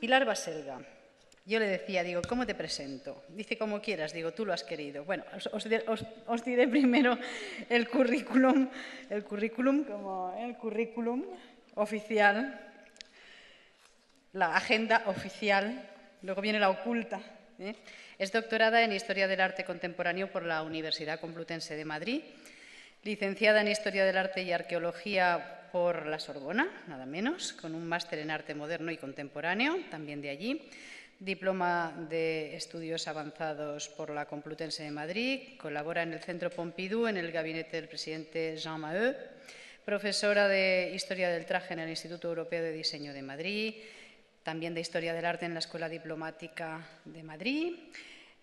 Pilar Baselga. Yo le decía, digo, ¿cómo te presento? Dice, como quieras, digo, tú lo has querido. Bueno, os diré primero el currículum oficial, la agenda oficial, luego viene la oculta. Es doctorada en Historia del Arte Contemporáneo por la Universidad Complutense de Madrid, licenciada en Historia del Arte y Arqueología por la Sorbona, nada menos, con un máster en Arte Moderno y Contemporáneo, también de allí. Diploma de Estudios Avanzados por la Complutense de Madrid, colabora en el Centro Pompidou, en el gabinete del presidente Jean Maheu, profesora de Historia del Traje en el Instituto Europeo de Diseño de Madrid, también de Historia del Arte en la Escuela Diplomática de Madrid,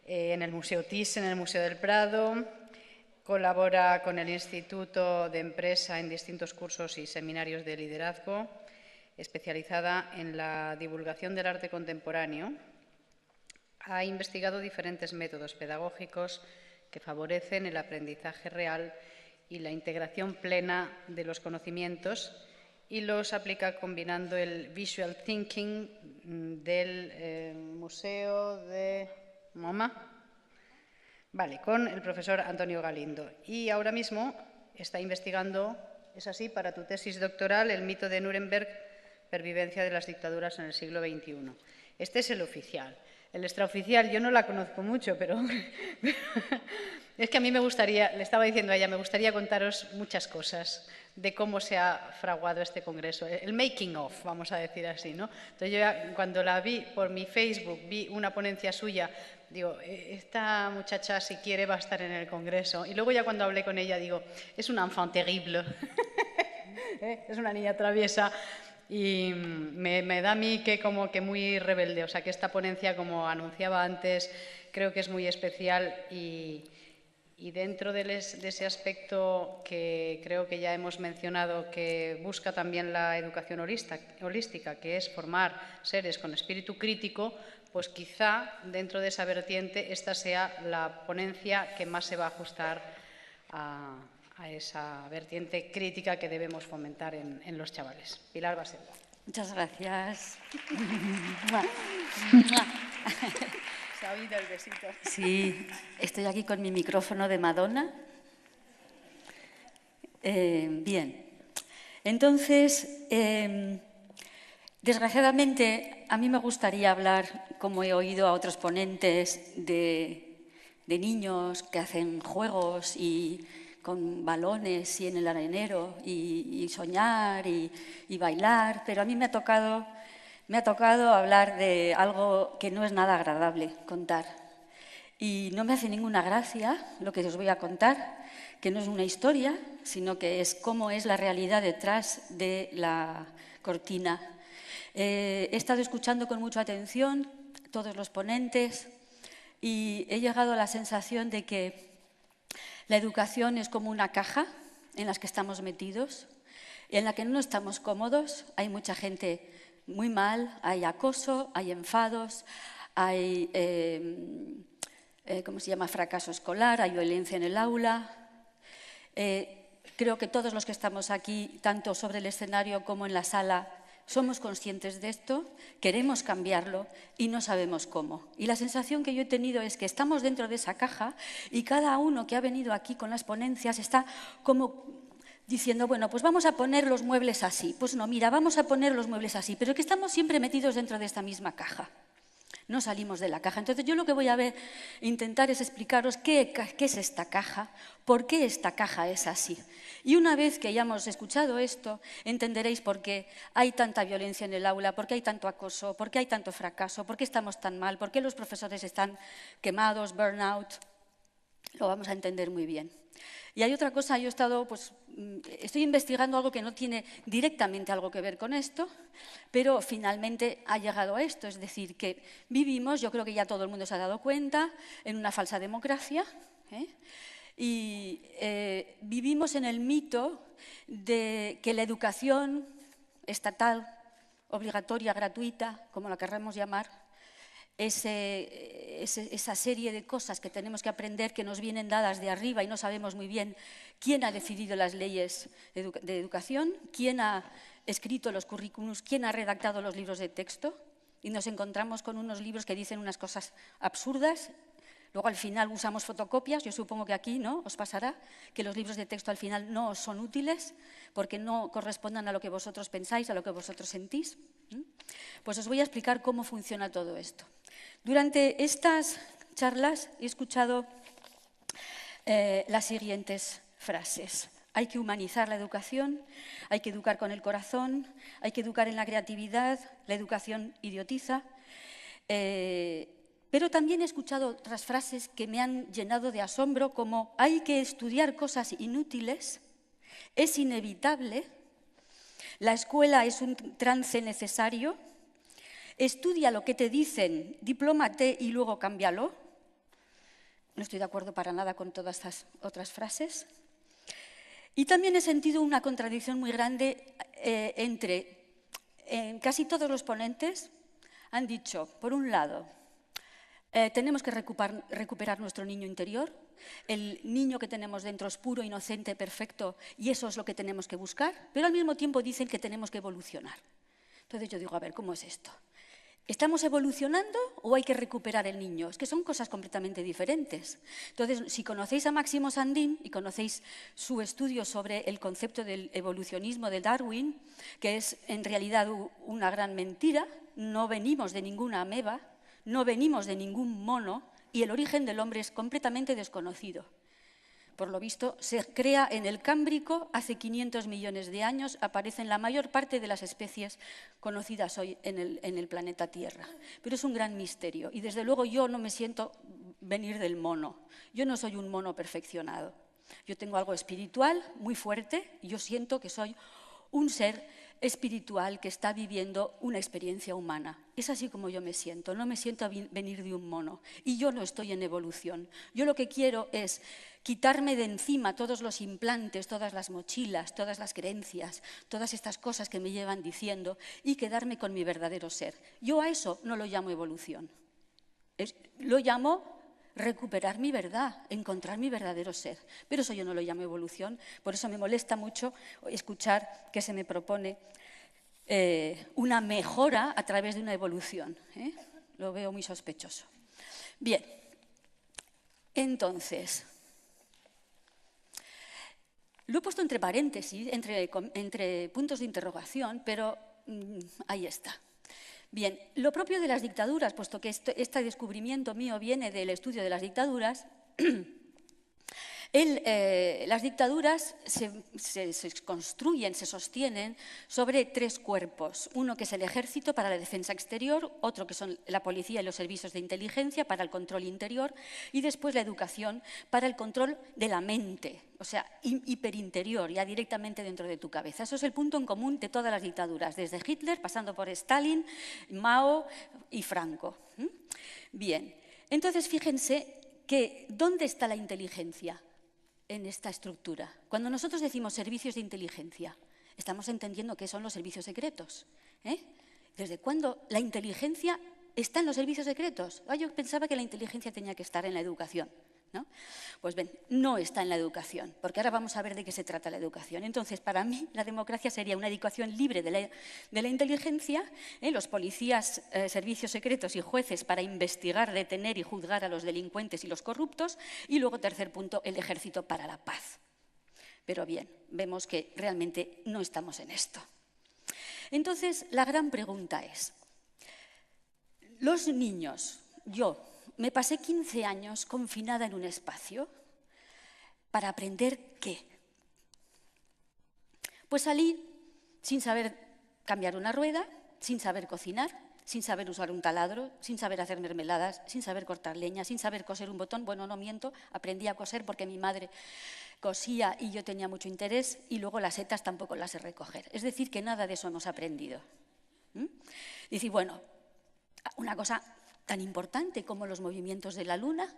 en el Museo Thyssen, en el Museo del Prado, colabora con el Instituto de Empresa en distintos cursos y seminarios de liderazgo, especializada en la divulgación del arte contemporáneo. Ha investigado diferentes métodos pedagógicos que favorecen el aprendizaje real y la integración plena de los conocimientos y los aplica combinando el visual thinking del Museo de MoMA, vale, con el profesor Antonio Galindo. Y ahora mismo está investigando, es así, para tu tesis doctoral, el mito de Nuremberg, pervivencia de las dictaduras en el siglo XXI. Este es el oficial. El extraoficial, yo no la conozco mucho, pero es que a mí me gustaría, le estaba diciendo a ella, me gustaría contaros muchas cosas de cómo se ha fraguado este congreso, el making of, vamos a decir así, ¿no? Entonces yo ya, cuando la vi por mi Facebook, vi una ponencia suya, digo, esta muchacha si quiere va a estar en el congreso. Y luego ya cuando hablé con ella digo, es una enfant terrible, es una niña traviesa. Y me da a mí que como que muy rebelde, o sea que esta ponencia, como anunciaba antes, creo que es muy especial y dentro de ese aspecto que creo que ya hemos mencionado, que busca también la educación holística, que es formar seres con espíritu crítico, pues quizá dentro de esa vertiente esta sea la ponencia que más se va a ajustar a esa vertiente crítica que debemos fomentar en los chavales. Pilar Baselga. Muchas gracias. Se ha oído el besito. Sí, estoy aquí con mi micrófono de Madonna. Bien, entonces, desgraciadamente, a mí me gustaría hablar, como he oído a otros ponentes, de niños que hacen juegos y con balones y en el arenero y soñar y bailar, pero a mí me ha tocado hablar de algo que no es nada agradable contar. Y no me hace ninguna gracia lo que os voy a contar, que no es una historia, sino que es cómo es la realidad detrás de la cortina. He estado escuchando con mucha atención todos los ponentes y he llegado a la sensación de que la educación es como una caja en la que estamos metidos, en la que no estamos cómodos, hay mucha gente muy mal, hay acoso, hay enfados, hay ¿cómo se llama? Fracaso escolar, hay violencia en el aula. Creo que todos los que estamos aquí, tanto sobre el escenario como en la sala, somos conscientes de esto, queremos cambiarlo y no sabemos cómo. Y la sensación que yo he tenido es que estamos dentro de esa caja y cada uno que ha venido aquí con las ponencias está como diciendo, bueno, pues vamos a poner los muebles así. Pues no, mira, vamos a poner los muebles así, pero que estamos siempre metidos dentro de esta misma caja. No salimos de la caja. Entonces, yo lo que voy a intentar es explicaros qué es esta caja, por qué esta caja es así. Y una vez que hayamos escuchado esto, entenderéis por qué hay tanta violencia en el aula, por qué hay tanto acoso, por qué hay tanto fracaso, por qué estamos tan mal, por qué los profesores están quemados, burnout. Lo vamos a entender muy bien. Y hay otra cosa, yo estoy investigando algo que no tiene directamente algo que ver con esto, pero finalmente ha llegado a esto, es decir, que vivimos, yo creo que ya todo el mundo se ha dado cuenta, en una falsa democracia, y vivimos en el mito de que la educación estatal, obligatoria, gratuita, como la querramos llamar, esa serie de cosas que tenemos que aprender que nos vienen dadas de arriba y no sabemos muy bien quién ha decidido las leyes de educación, quién ha escrito los currículums, quién ha redactado los libros de texto. y nos encontramos con unos libros que dicen unas cosas absurdas. Luego al final usamos fotocopias, yo supongo que aquí no os pasará, que los libros de texto al final no os son útiles porque no correspondan a lo que vosotros pensáis, a lo que vosotros sentís. Pues os voy a explicar cómo funciona todo esto. Durante estas charlas he escuchado las siguientes frases. Hay que humanizar la educación, hay que educar con el corazón, hay que educar en la creatividad, la educación idiotiza. Pero también he escuchado otras frases que me han llenado de asombro, como hay que estudiar cosas inútiles, es inevitable, la escuela es un trance necesario, estudia lo que te dicen, diplómate y luego cámbialo. No estoy de acuerdo para nada con todas estas otras frases. Y también he sentido una contradicción muy grande entre casi todos los ponentes han dicho, por un lado, tenemos que recuperar nuestro niño interior, el niño que tenemos dentro es puro, inocente, perfecto, y eso es lo que tenemos que buscar, pero al mismo tiempo dicen que tenemos que evolucionar. Entonces yo digo, a ver, ¿cómo es esto? ¿Estamos evolucionando o hay que recuperar el niño? Es que son cosas completamente diferentes. Entonces, si conocéis a Máximo Sandin y conocéis su estudio sobre el concepto del evolucionismo de Darwin, que es en realidad una gran mentira, no venimos de ninguna ameba, no venimos de ningún mono y el origen del hombre es completamente desconocido. Por lo visto, se crea en el Cámbrico, hace 500 millones de años, aparecen la mayor parte de las especies conocidas hoy en el planeta Tierra. Pero es un gran misterio y desde luego yo no me siento venir del mono. Yo no soy un mono perfeccionado. Yo tengo algo espiritual muy fuerte y yo siento que soy un ser espiritual que está viviendo una experiencia humana. Es así como yo me siento, no me siento venir de un mono. Y yo no estoy en evolución. Yo lo que quiero es quitarme de encima todos los implantes, todas las mochilas, todas las creencias, todas estas cosas que me llevan diciendo y quedarme con mi verdadero ser. Yo a eso no lo llamo evolución. Lo llamo recuperar mi verdad, encontrar mi verdadero ser. Pero eso yo no lo llamo evolución, por eso me molesta mucho escuchar que se me propone una mejora a través de una evolución. Lo veo muy sospechoso. Bien, entonces, lo he puesto entre paréntesis, entre puntos de interrogación, pero ahí está. Bien, lo propio de las dictaduras, puesto que este descubrimiento mío viene del estudio de las dictaduras, las dictaduras se construyen, se sostienen sobre tres cuerpos. Uno que es el ejército para la defensa exterior, otro que son la policía y los servicios de inteligencia para el control interior y después la educación para el control de la mente, o sea, hiperinterior, ya directamente dentro de tu cabeza. Eso es el punto en común de todas las dictaduras, desde Hitler, pasando por Stalin, Mao y Franco. Bien, entonces fíjense que ¿dónde está la inteligencia en esta estructura? Cuando nosotros decimos servicios de inteligencia, estamos entendiendo qué son los servicios secretos. ¿Desde cuándo la inteligencia está en los servicios secretos? Yo pensaba que la inteligencia tenía que estar en la educación, ¿no? Pues bien, no está en la educación, porque ahora vamos a ver de qué se trata la educación. Entonces, para mí, la democracia sería una educación libre de la inteligencia, los policías, servicios secretos y jueces para investigar, detener y juzgar a los delincuentes y los corruptos, y luego, tercer punto, el ejército para la paz. Pero bien, vemos que realmente no estamos en esto. Entonces, la gran pregunta es, los niños, yo, me pasé 15 años confinada en un espacio para aprender ¿qué? Pues salí sin saber cambiar una rueda, sin saber cocinar, sin saber usar un taladro, sin saber hacer mermeladas, sin saber cortar leña, sin saber coser un botón. Bueno, no miento, aprendí a coser porque mi madre cosía y yo tenía mucho interés y luego las setas tampoco las sé recoger. Es decir, que nada de eso hemos aprendido. Y decir, bueno, una cosa tan importante como los movimientos de la luna,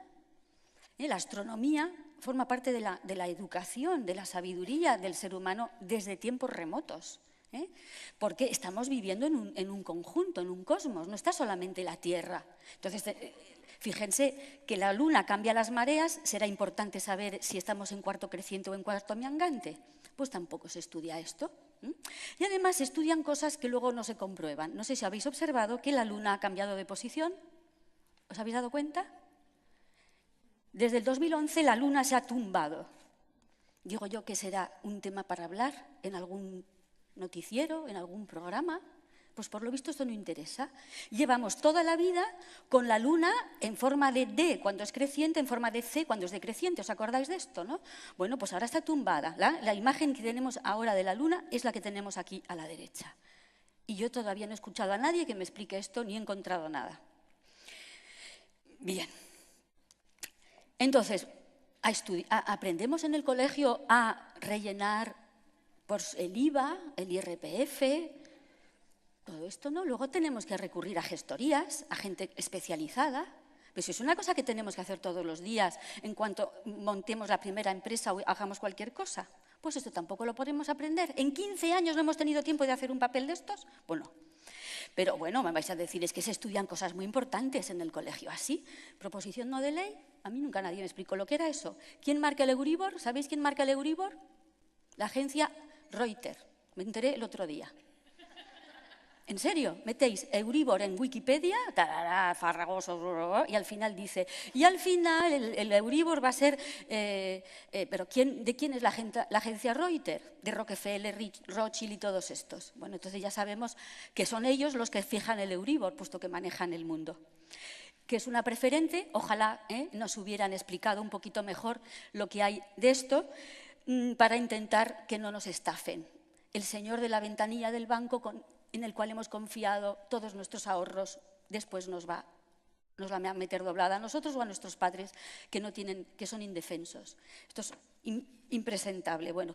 la astronomía forma parte de la educación, de la sabiduría del ser humano desde tiempos remotos, porque estamos viviendo en un conjunto, en un cosmos, no está solamente la Tierra. Entonces, fíjense que la luna cambia las mareas, será importante saber si estamos en cuarto creciente o en cuarto minguante. Pues tampoco se estudia esto. Y además estudian cosas que luego no se comprueban. No sé si habéis observado que la Luna ha cambiado de posición. ¿Os habéis dado cuenta? Desde el 2011 la Luna se ha tumbado. Digo yo que será un tema para hablar en algún noticiero, en algún programa. Pues por lo visto esto no interesa. Llevamos toda la vida con la Luna en forma de D cuando es creciente, en forma de C cuando es decreciente. ¿Os acordáis de esto, no? Bueno, pues ahora está tumbada. La imagen que tenemos ahora de la Luna es la que tenemos aquí a la derecha. Y yo todavía no he escuchado a nadie que me explique esto ni he encontrado nada. Bien. Entonces, aprendemos en el colegio a rellenar pues, el IVA, el IRPF, todo esto, ¿no? Luego tenemos que recurrir a gestorías, a gente especializada. Pues es una cosa que tenemos que hacer todos los días en cuanto montemos la primera empresa o hagamos cualquier cosa. Pues esto tampoco lo podemos aprender. ¿En 15 años no hemos tenido tiempo de hacer un papel de estos? Bueno. Pero bueno, me vais a decir, es que se estudian cosas muy importantes en el colegio. ¿Así? ¿Proposición no de ley? A mí nunca nadie me explicó lo que era eso. ¿Quién marca el Euribor? ¿Sabéis quién marca el Euribor? La agencia Reuters. Me enteré el otro día. ¿En serio? Metéis Euribor en Wikipedia, tarará, farragoso, y al final dice, y al final el Euribor va a ser, pero ¿de quién es la agencia Reuters? De Rockefeller, Rothschild y todos estos. Bueno, entonces ya sabemos que son ellos los que fijan el Euribor, puesto que manejan el mundo. Que es una preferente, ojalá nos hubieran explicado un poquito mejor lo que hay de esto, para intentar que no nos estafen. El señor de la ventanilla del banco en el cual hemos confiado todos nuestros ahorros, después nos va a meter doblada a nosotros o a nuestros padres que son indefensos. Esto es impresentable. Bueno,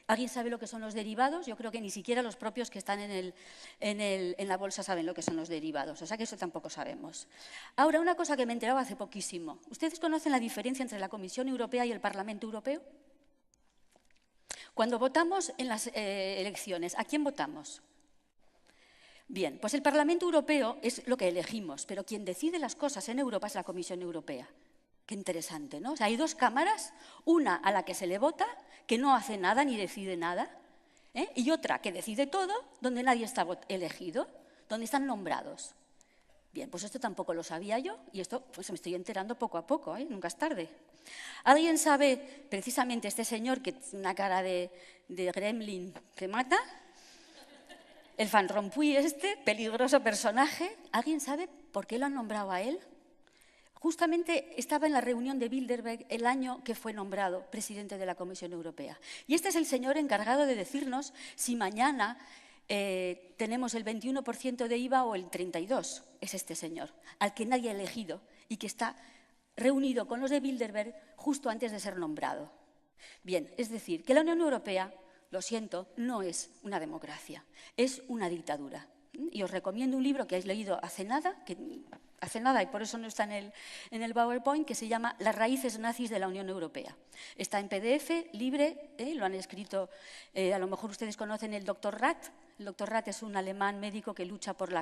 ¿alguien sabe lo que son los derivados? Yo creo que ni siquiera los propios que están en la bolsa saben lo que son los derivados, o sea que eso tampoco sabemos. Ahora, una cosa que me he enterado hace poquísimo. ¿Ustedes conocen la diferencia entre la Comisión Europea y el Parlamento Europeo? Cuando votamos en las elecciones, ¿a quién votamos? Bien, pues el Parlamento Europeo es lo que elegimos, pero quien decide las cosas en Europa es la Comisión Europea. Qué interesante, ¿no? O sea, hay dos cámaras, una a la que se le vota, que no hace nada ni decide nada, y otra que decide todo, donde nadie está elegido, donde están nombrados. Bien, pues esto tampoco lo sabía yo, y esto pues me estoy enterando poco a poco, nunca es tarde. ¿Alguien sabe, precisamente este señor que tiene una cara de gremlin que mata? El Van Rompuy peligroso personaje, ¿alguien sabe por qué lo han nombrado a él? Justamente estaba en la reunión de Bilderberg el año que fue nombrado presidente de la Comisión Europea. Y este es el señor encargado de decirnos si mañana tenemos el 21% de IVA o el 32%. Es este señor, al que nadie ha elegido y que está reunido con los de Bilderberg justo antes de ser nombrado. Bien, es decir, que la Unión Europea, lo siento, no es una democracia, es una dictadura. Y os recomiendo un libro que habéis leído hace nada y por eso no está en el PowerPoint, que se llama Las raíces nazis de la Unión Europea. Está en PDF, libre, lo han escrito, a lo mejor ustedes conocen el Dr. Rath. El Dr. Rath es un alemán médico que lucha por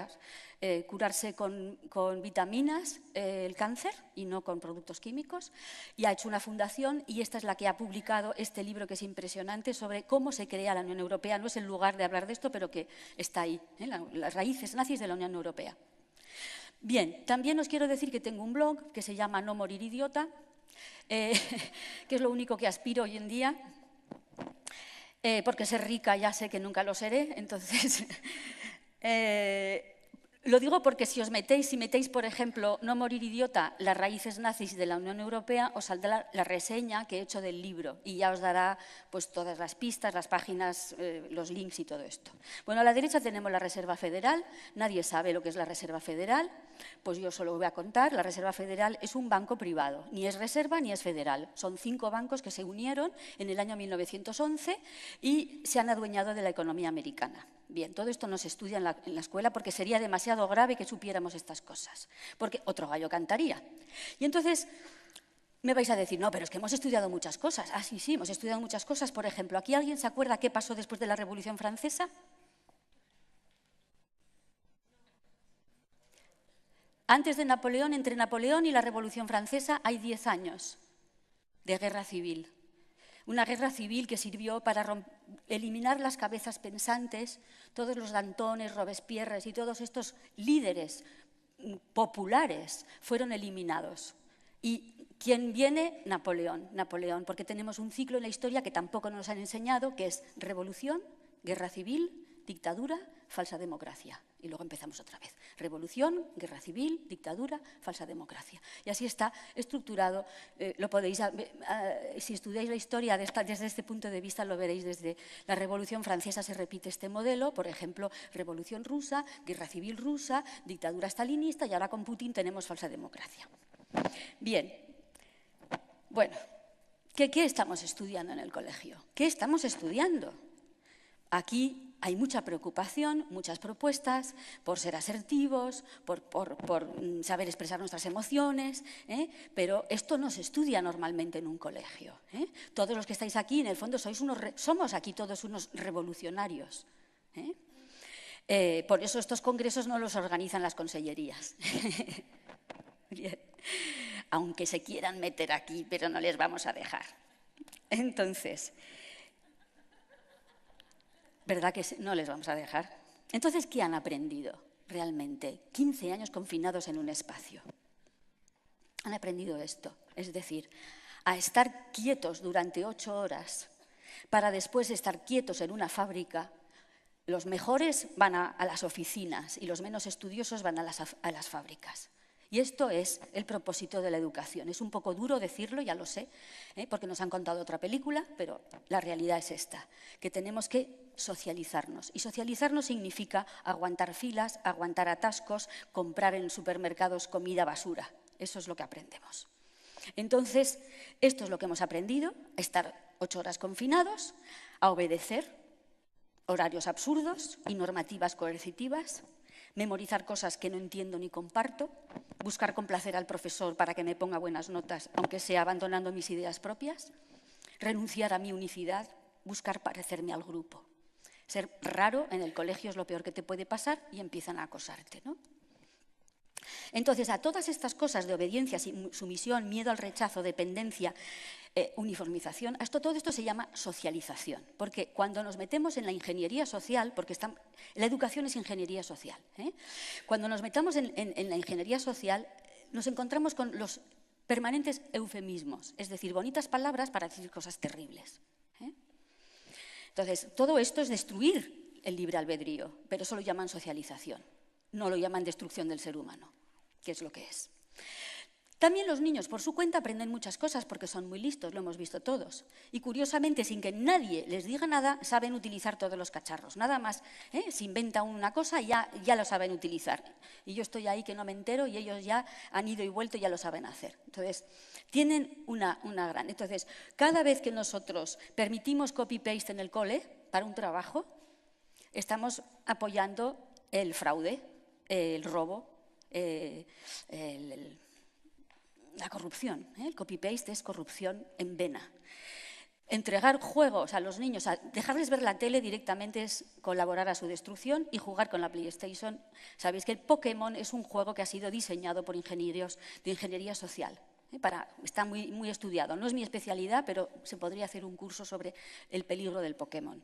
curarse con vitaminas el cáncer y no con productos químicos, y ha hecho una fundación, y esta es la que ha publicado este libro que es impresionante sobre cómo se crea la Unión Europea. No es el lugar de hablar de esto, pero que está ahí, las raíces nazis de la Unión Europea. Bien, también os quiero decir que tengo un blog que se llama No Morir Idiota, que es lo único que aspiro hoy en día, porque ser rica ya sé que nunca lo seré, entonces lo digo porque si metéis, por ejemplo, No Morir Idiota, las raíces nazis de la Unión Europea, os saldrá la reseña que he hecho del libro y ya os dará pues, todas las pistas, las páginas, los links y todo esto. Bueno, a la derecha tenemos la Reserva Federal. Nadie sabe lo que es la Reserva Federal, pues yo solo voy a contar. La Reserva Federal es un banco privado, ni es reserva ni es federal. Son 5 bancos que se unieron en el año 1911 y se han adueñado de la economía americana. Bien, todo esto no se estudia en la escuela porque sería demasiado grave que supiéramos estas cosas, porque otro gallo cantaría. Y entonces me vais a decir, no, pero es que hemos estudiado muchas cosas. Ah, sí, hemos estudiado muchas cosas. Por ejemplo, ¿aquí alguien se acuerda qué pasó después de la Revolución Francesa? Antes de Napoleón, entre Napoleón y la Revolución Francesa, hay 10 años de guerra civil. Una guerra civil que sirvió para eliminar las cabezas pensantes, todos los Dantones, Robespierres y todos estos líderes populares fueron eliminados. ¿Y quién viene? Napoleón, porque tenemos un ciclo en la historia que tampoco nos han enseñado, que es revolución, guerra civil, dictadura, falsa democracia. Y luego empezamos otra vez. Revolución, guerra civil, dictadura, falsa democracia. Y así está estructurado. Lo podéis, si estudiáis la historia desde este punto de vista, lo veréis desde la Revolución Francesa se repite este modelo. Por ejemplo, Revolución Rusa, guerra civil rusa, dictadura stalinista y ahora con Putin tenemos falsa democracia. Bien. Bueno, ¿qué estamos estudiando en el colegio? ¿Qué estamos estudiando? Aquí hay mucha preocupación, muchas propuestas por ser asertivos, por saber expresar nuestras emociones, pero esto no se estudia normalmente en un colegio. Todos los que estáis aquí, en el fondo, somos aquí todos unos revolucionarios. Por eso estos congresos no los organizan las consellerías. Bien. Aunque se quieran meter aquí, pero no les vamos a dejar. Entonces, ¿verdad que no les vamos a dejar? Entonces, ¿qué han aprendido realmente? 15 años confinados en un espacio. Han aprendido esto, es decir, a estar quietos durante 8 horas para después estar quietos en una fábrica. Los mejores van a las oficinas y los menos estudiosos van a las fábricas. Y esto es el propósito de la educación. Es un poco duro decirlo, ya lo sé, porque nos han contado otra película, pero la realidad es esta, que tenemos que socializarnos. Y socializarnos significa aguantar filas, aguantar atascos, comprar en supermercados comida basura. Eso es lo que aprendemos. Entonces, esto es lo que hemos aprendido, a estar 8 horas confinados, a obedecer horarios absurdos y normativas coercitivas, memorizar cosas que no entiendo ni comparto, buscar complacer al profesor para que me ponga buenas notas, aunque sea abandonando mis ideas propias, renunciar a mi unicidad, buscar parecerme al grupo. Ser raro en el colegio es lo peor que te puede pasar y empiezan a acosarte, ¿no? Entonces, a todas estas cosas de obediencia, sumisión, miedo al rechazo, dependencia, uniformización, todo esto se llama socialización, porque cuando nos metemos en la ingeniería social, porque la educación es ingeniería social, cuando nos metamos en la ingeniería social nos encontramos con los permanentes eufemismos, es decir, bonitas palabras para decir cosas terribles. Entonces, todo esto es destruir el libre albedrío, pero eso lo llaman socialización, no lo llaman destrucción del ser humano, que es lo que es. También los niños, por su cuenta, aprenden muchas cosas porque son muy listos, lo hemos visto todos. Y curiosamente, sin que nadie les diga nada, saben utilizar todos los cacharros. Nada más, se inventa una cosa y ya lo saben utilizar. Y yo estoy ahí que no me entero y ellos ya han ido y vuelto y ya lo saben hacer. Entonces, tienen una gran... Entonces, cada vez que nosotros permitimos copy-paste en el cole para un trabajo, estamos apoyando el fraude, el robo, la corrupción. El copy-paste es corrupción en vena. Entregar juegos a los niños, dejarles ver la tele directamente es colaborar a su destrucción y jugar con la PlayStation. Sabéis que el Pokémon es un juego que ha sido diseñado por ingenieros de ingeniería social. Está muy estudiado. No es mi especialidad, pero se podría hacer un curso sobre el peligro del Pokémon.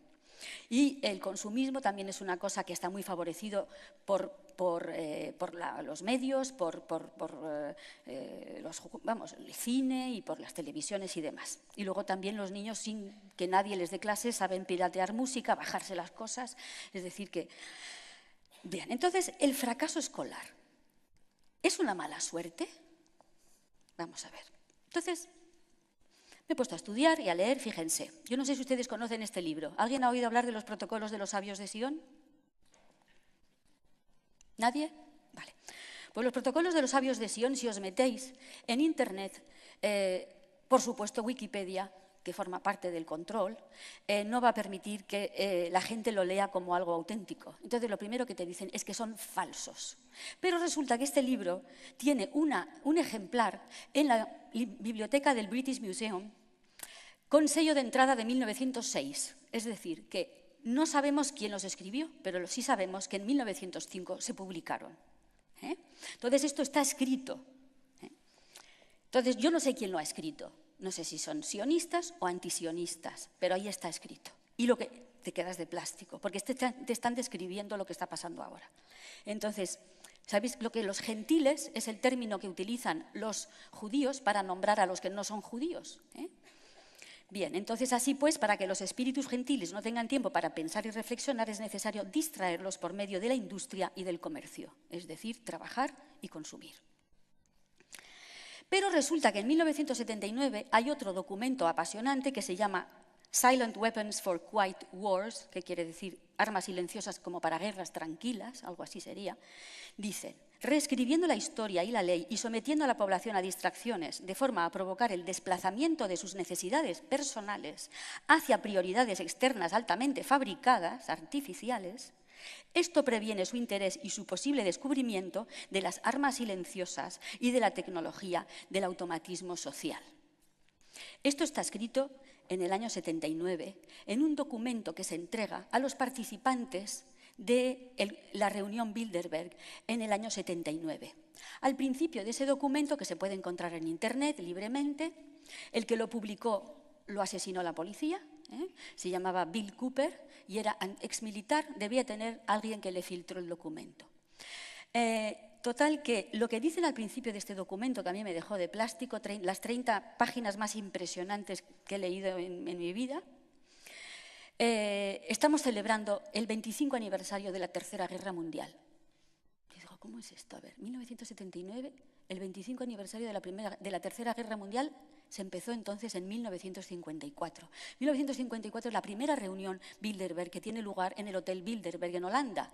Y el consumismo también es una cosa que está muy favorecido por los medios, por el cine y por las televisiones y demás. Y luego también los niños, sin que nadie les dé clases, saben piratear música, bajarse las cosas. Es decir que... Bien, entonces, el fracaso escolar, ¿es una mala suerte? Vamos a ver. Entonces... me he puesto a estudiar y a leer, fíjense. Yo no sé si ustedes conocen este libro. ¿Alguien ha oído hablar de los protocolos de los sabios de Sion? ¿Nadie? Vale. Pues los protocolos de los sabios de Sion, si os metéis en Internet, por supuesto Wikipedia, que forma parte del control, no va a permitir que la gente lo lea como algo auténtico. Entonces, lo primero que te dicen es que son falsos. Pero resulta que este libro tiene un ejemplar en la biblioteca del British Museum con sello de entrada de 1906. Es decir, que no sabemos quién los escribió, pero sí sabemos que en 1905 se publicaron. Entonces, esto está escrito. Entonces, yo no sé quién lo ha escrito. No sé si son sionistas o antisionistas, pero ahí está escrito. y lo que te quedas de plástico, porque te están describiendo lo que está pasando ahora. Entonces, ¿sabéis lo que los gentiles es el término que utilizan los judíos para nombrar a los que no son judíos? Bien, entonces así pues, para que los espíritus gentiles no tengan tiempo para pensar y reflexionar, es necesario distraerlos por medio de la industria y del comercio, es decir, trabajar y consumir. Pero resulta que en 1979 hay otro documento apasionante que se llama Silent Weapons for Quiet Wars, que quiere decir armas silenciosas como para guerras tranquilas, algo así sería. Dicen, reescribiendo la historia y la ley y sometiendo a la población a distracciones de forma a provocar el desplazamiento de sus necesidades personales hacia prioridades externas altamente fabricadas, artificiales, esto previene su interés y su posible descubrimiento de las armas silenciosas y de la tecnología del automatismo social. Esto está escrito en el año 79, en un documento que se entrega a los participantes de la reunión Bilderberg en el año 79. Al principio de ese documento, que se puede encontrar en Internet libremente, el que lo publicó lo asesinó la policía, se llamaba Bill Cooper y era exmilitar, debía tener alguien que le filtró el documento. Total que lo que dicen al principio de este documento, que a mí me dejó de plástico, las 30 páginas más impresionantes que he leído en mi vida, estamos celebrando el 25 aniversario de la Tercera Guerra Mundial. Y digo, ¿cómo es esto? A ver, 1979, el 25 aniversario de la Tercera Guerra Mundial se empezó entonces en 1954. 1954 es la primera reunión Bilderberg que tiene lugar en el Hotel Bilderberg en Holanda.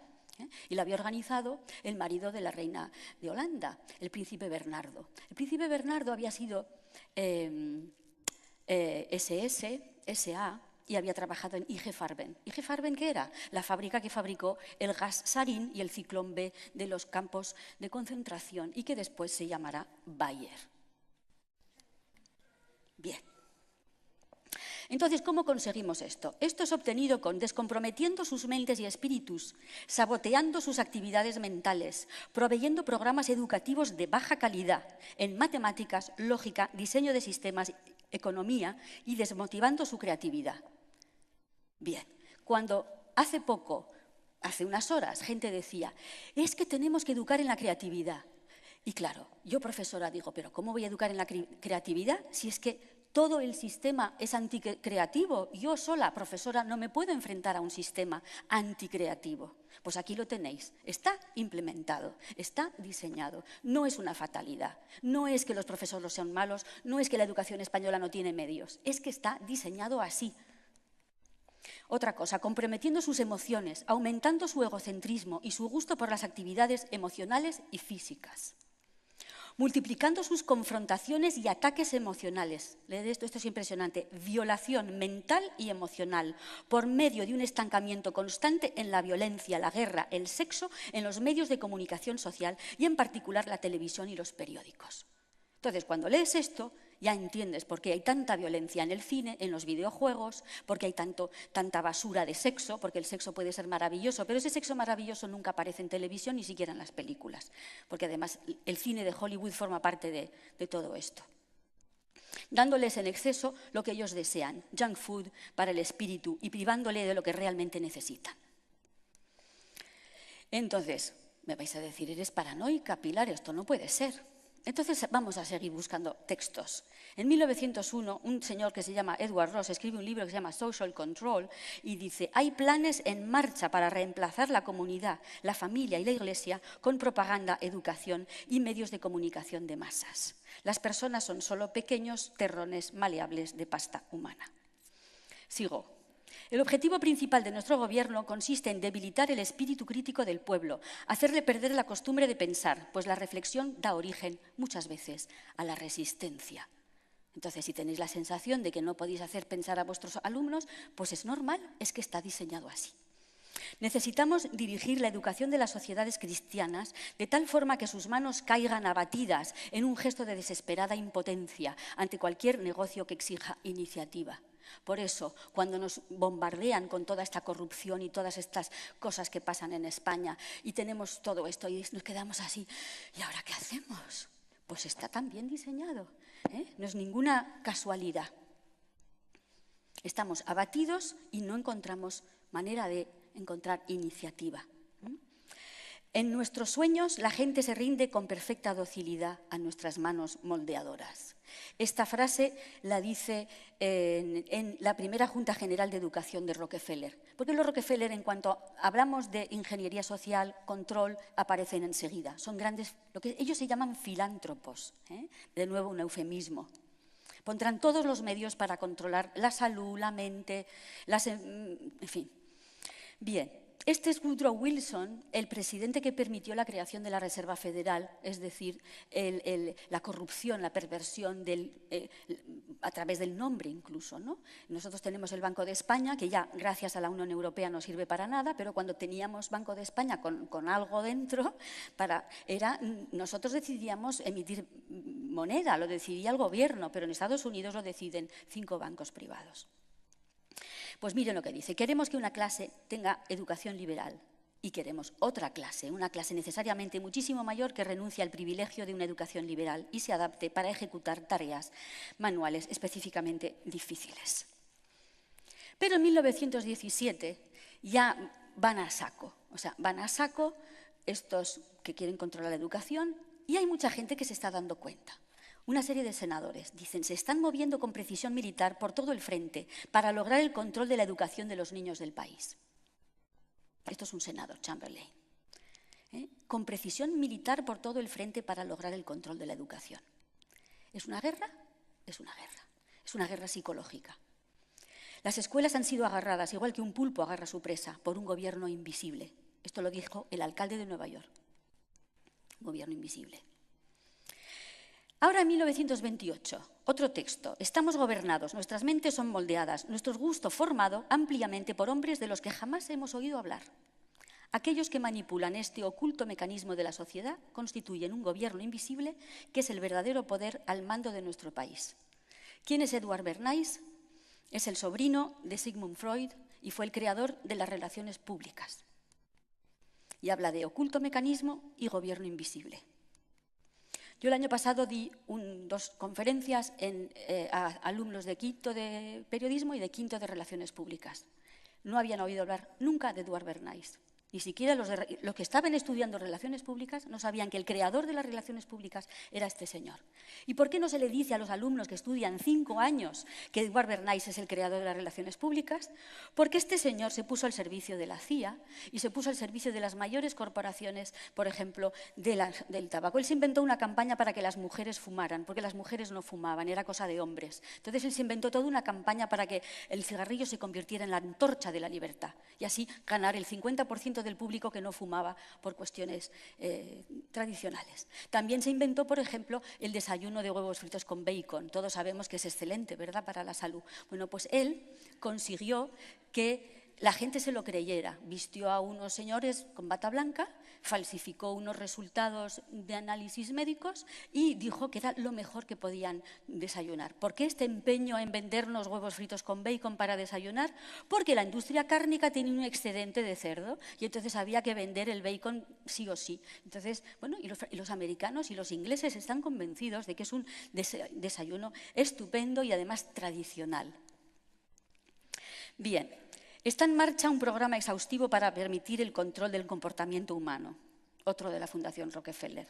Y la había organizado el marido de la reina de Holanda, el príncipe Bernardo. El príncipe Bernardo había sido SA y había trabajado en IG Farben. ¿IG Farben qué era? La fábrica que fabricó el gas sarín y el ciclón B de los campos de concentración y que después se llamará Bayer. Bien. Entonces, ¿cómo conseguimos esto? Esto es obtenido descomprometiendo sus mentes y espíritus, saboteando sus actividades mentales, proveyendo programas educativos de baja calidad en matemáticas, lógica, diseño de sistemas, economía y desmotivando su creatividad. Bien, cuando hace unas horas, gente decía, es que tenemos que educar en la creatividad. Y claro, yo profesora digo, ¿pero cómo voy a educar en la creatividad si es que todo el sistema es anticreativo? Yo sola, profesora, no me puedo enfrentar a un sistema anticreativo. Pues aquí lo tenéis, está implementado, está diseñado, no es una fatalidad, no es que los profesores sean malos, no es que la educación española no tiene medios, es que está diseñado así. Otra cosa, comprometiendo sus emociones, aumentando su egocentrismo y su gusto por las actividades emocionales y físicas. Multiplicando sus confrontaciones y ataques emocionales. Leed esto es impresionante. Violación mental y emocional por medio de un estancamiento constante en la violencia, la guerra, el sexo, en los medios de comunicación social y en particular la televisión y los periódicos. Entonces, cuando lees esto, ya entiendes por qué hay tanta violencia en el cine, en los videojuegos, por qué hay tanta basura de sexo, porque el sexo puede ser maravilloso, pero ese sexo maravilloso nunca aparece en televisión, ni siquiera en las películas, porque además el cine de Hollywood forma parte de todo esto. Dándoles en exceso lo que ellos desean, junk food para el espíritu, y privándole de lo que realmente necesitan. Entonces, me vais a decir, eres paranoica, Pilar, esto no puede ser. Entonces vamos a seguir buscando textos. En 1901, un señor que se llama Edward Ross escribe un libro que se llama Social Control y dice, hay planes en marcha para reemplazar la comunidad, la familia y la iglesia con propaganda, educación y medios de comunicación de masas. Las personas son solo pequeños terrones maleables de pasta humana. Sigo. El objetivo principal de nuestro gobierno consiste en debilitar el espíritu crítico del pueblo, hacerle perder la costumbre de pensar, pues la reflexión da origen, muchas veces, a la resistencia. Entonces, si tenéis la sensación de que no podéis hacer pensar a vuestros alumnos, pues es normal, es que está diseñado así. Necesitamos dirigir la educación de las sociedades cristianas de tal forma que sus manos caigan abatidas en un gesto de desesperada impotencia ante cualquier negocio que exija iniciativa. Por eso, cuando nos bombardean con toda esta corrupción y todas estas cosas que pasan en España y tenemos todo esto y nos quedamos así, ¿y ahora qué hacemos? Pues está tan bien diseñado, no es ninguna casualidad. Estamos abatidos y no encontramos manera de encontrar iniciativa. En nuestros sueños la gente se rinde con perfecta docilidad a nuestras manos moldeadoras. Esta frase la dice en la primera Junta General de Educación de Rockefeller. Porque los Rockefeller, en cuanto hablamos de ingeniería social, control, aparecen enseguida. Son grandes, lo que ellos se llaman filántropos, de nuevo un eufemismo. Pondrán todos los medios para controlar la salud, la mente, en fin. Bien. Este es Woodrow Wilson, el presidente que permitió la creación de la Reserva Federal, es decir, la corrupción, la perversión a través del nombre incluso, ¿no? Nosotros tenemos el Banco de España, que ya gracias a la Unión Europea no sirve para nada, pero cuando teníamos Banco de España con algo dentro, nosotros decidíamos emitir moneda, lo decidía el gobierno, pero en Estados Unidos lo deciden 5 bancos privados. Pues miren lo que dice, queremos que una clase tenga educación liberal y queremos otra clase, una clase necesariamente muchísimo mayor que renuncie al privilegio de una educación liberal y se adapte para ejecutar tareas manuales específicamente difíciles. Pero en 1917 ya van a saco, estos que quieren controlar la educación y hay mucha gente que se está dando cuenta. Una serie de senadores dicen, se están moviendo con precisión militar por todo el frente para lograr el control de la educación de los niños del país. Esto es un senador, Chamberlain. Con precisión militar por todo el frente para lograr el control de la educación. ¿Es una guerra? Es una guerra. Es una guerra psicológica. Las escuelas han sido agarradas, igual que un pulpo agarra su presa, por un gobierno invisible. Esto lo dijo el alcalde de Nueva York. Gobierno invisible. Ahora en 1928, otro texto. Estamos gobernados, nuestras mentes son moldeadas, nuestro gusto formado ampliamente por hombres de los que jamás hemos oído hablar. Aquellos que manipulan este oculto mecanismo de la sociedad constituyen un gobierno invisible que es el verdadero poder al mando de nuestro país. ¿Quién es Edward Bernays? Es el sobrino de Sigmund Freud y fue el creador de las relaciones públicas. Y habla de oculto mecanismo y gobierno invisible. Yo el año pasado di 2 conferencias a alumnos de quinto de periodismo y de quinto de relaciones públicas. No habían oído hablar nunca de Edward Bernays. Ni siquiera los que estaban estudiando relaciones públicas no sabían que el creador de las relaciones públicas era este señor. ¿Y por qué no se le dice a los alumnos que estudian 5 años que Edward Bernays es el creador de las relaciones públicas? Porque este señor se puso al servicio de la CIA y se puso al servicio de las mayores corporaciones, por ejemplo, del tabaco. Él se inventó una campaña para que las mujeres fumaran, porque las mujeres no fumaban, era cosa de hombres. Entonces él se inventó toda una campaña para que el cigarrillo se convirtiera en la antorcha de la libertad y así ganar el 50% del público que no fumaba por cuestiones tradicionales. También se inventó, por ejemplo, el desayuno de huevos fritos con bacon. Todos sabemos que es excelente, ¿verdad?, para la salud. Bueno, pues él consiguió que la gente se lo creyera. Vistió a unos señores con bata blanca, falsificó unos resultados de análisis médicos y dijo que era lo mejor que podían desayunar. ¿Por qué este empeño en vendernos huevos fritos con bacon para desayunar? Porque la industria cárnica tiene un excedente de cerdo y entonces había que vender el bacon sí o sí. Entonces, bueno, y los americanos y los ingleses están convencidos de que es un desayuno estupendo y además tradicional. Bien. Está en marcha un programa exhaustivo para permitir el control del comportamiento humano, otro de la Fundación Rockefeller.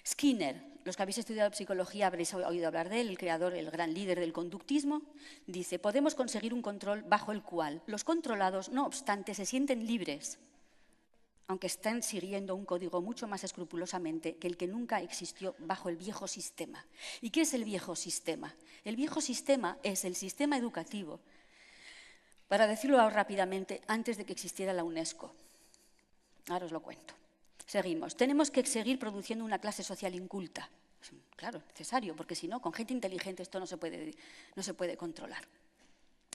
Skinner, los que habéis estudiado psicología habréis oído hablar de él, el creador, el gran líder del conductismo, dice, podemos conseguir un control bajo el cual los controlados, no obstante, se sienten libres, aunque estén siguiendo un código mucho más escrupulosamente que el que nunca existió bajo el viejo sistema. ¿Y qué es el viejo sistema? El viejo sistema es el sistema educativo. Para decirlo rápidamente, antes de que existiera la UNESCO. Ahora os lo cuento. Seguimos. Tenemos que seguir produciendo una clase social inculta. Claro, necesario, porque si no, con gente inteligente esto no se puede controlar.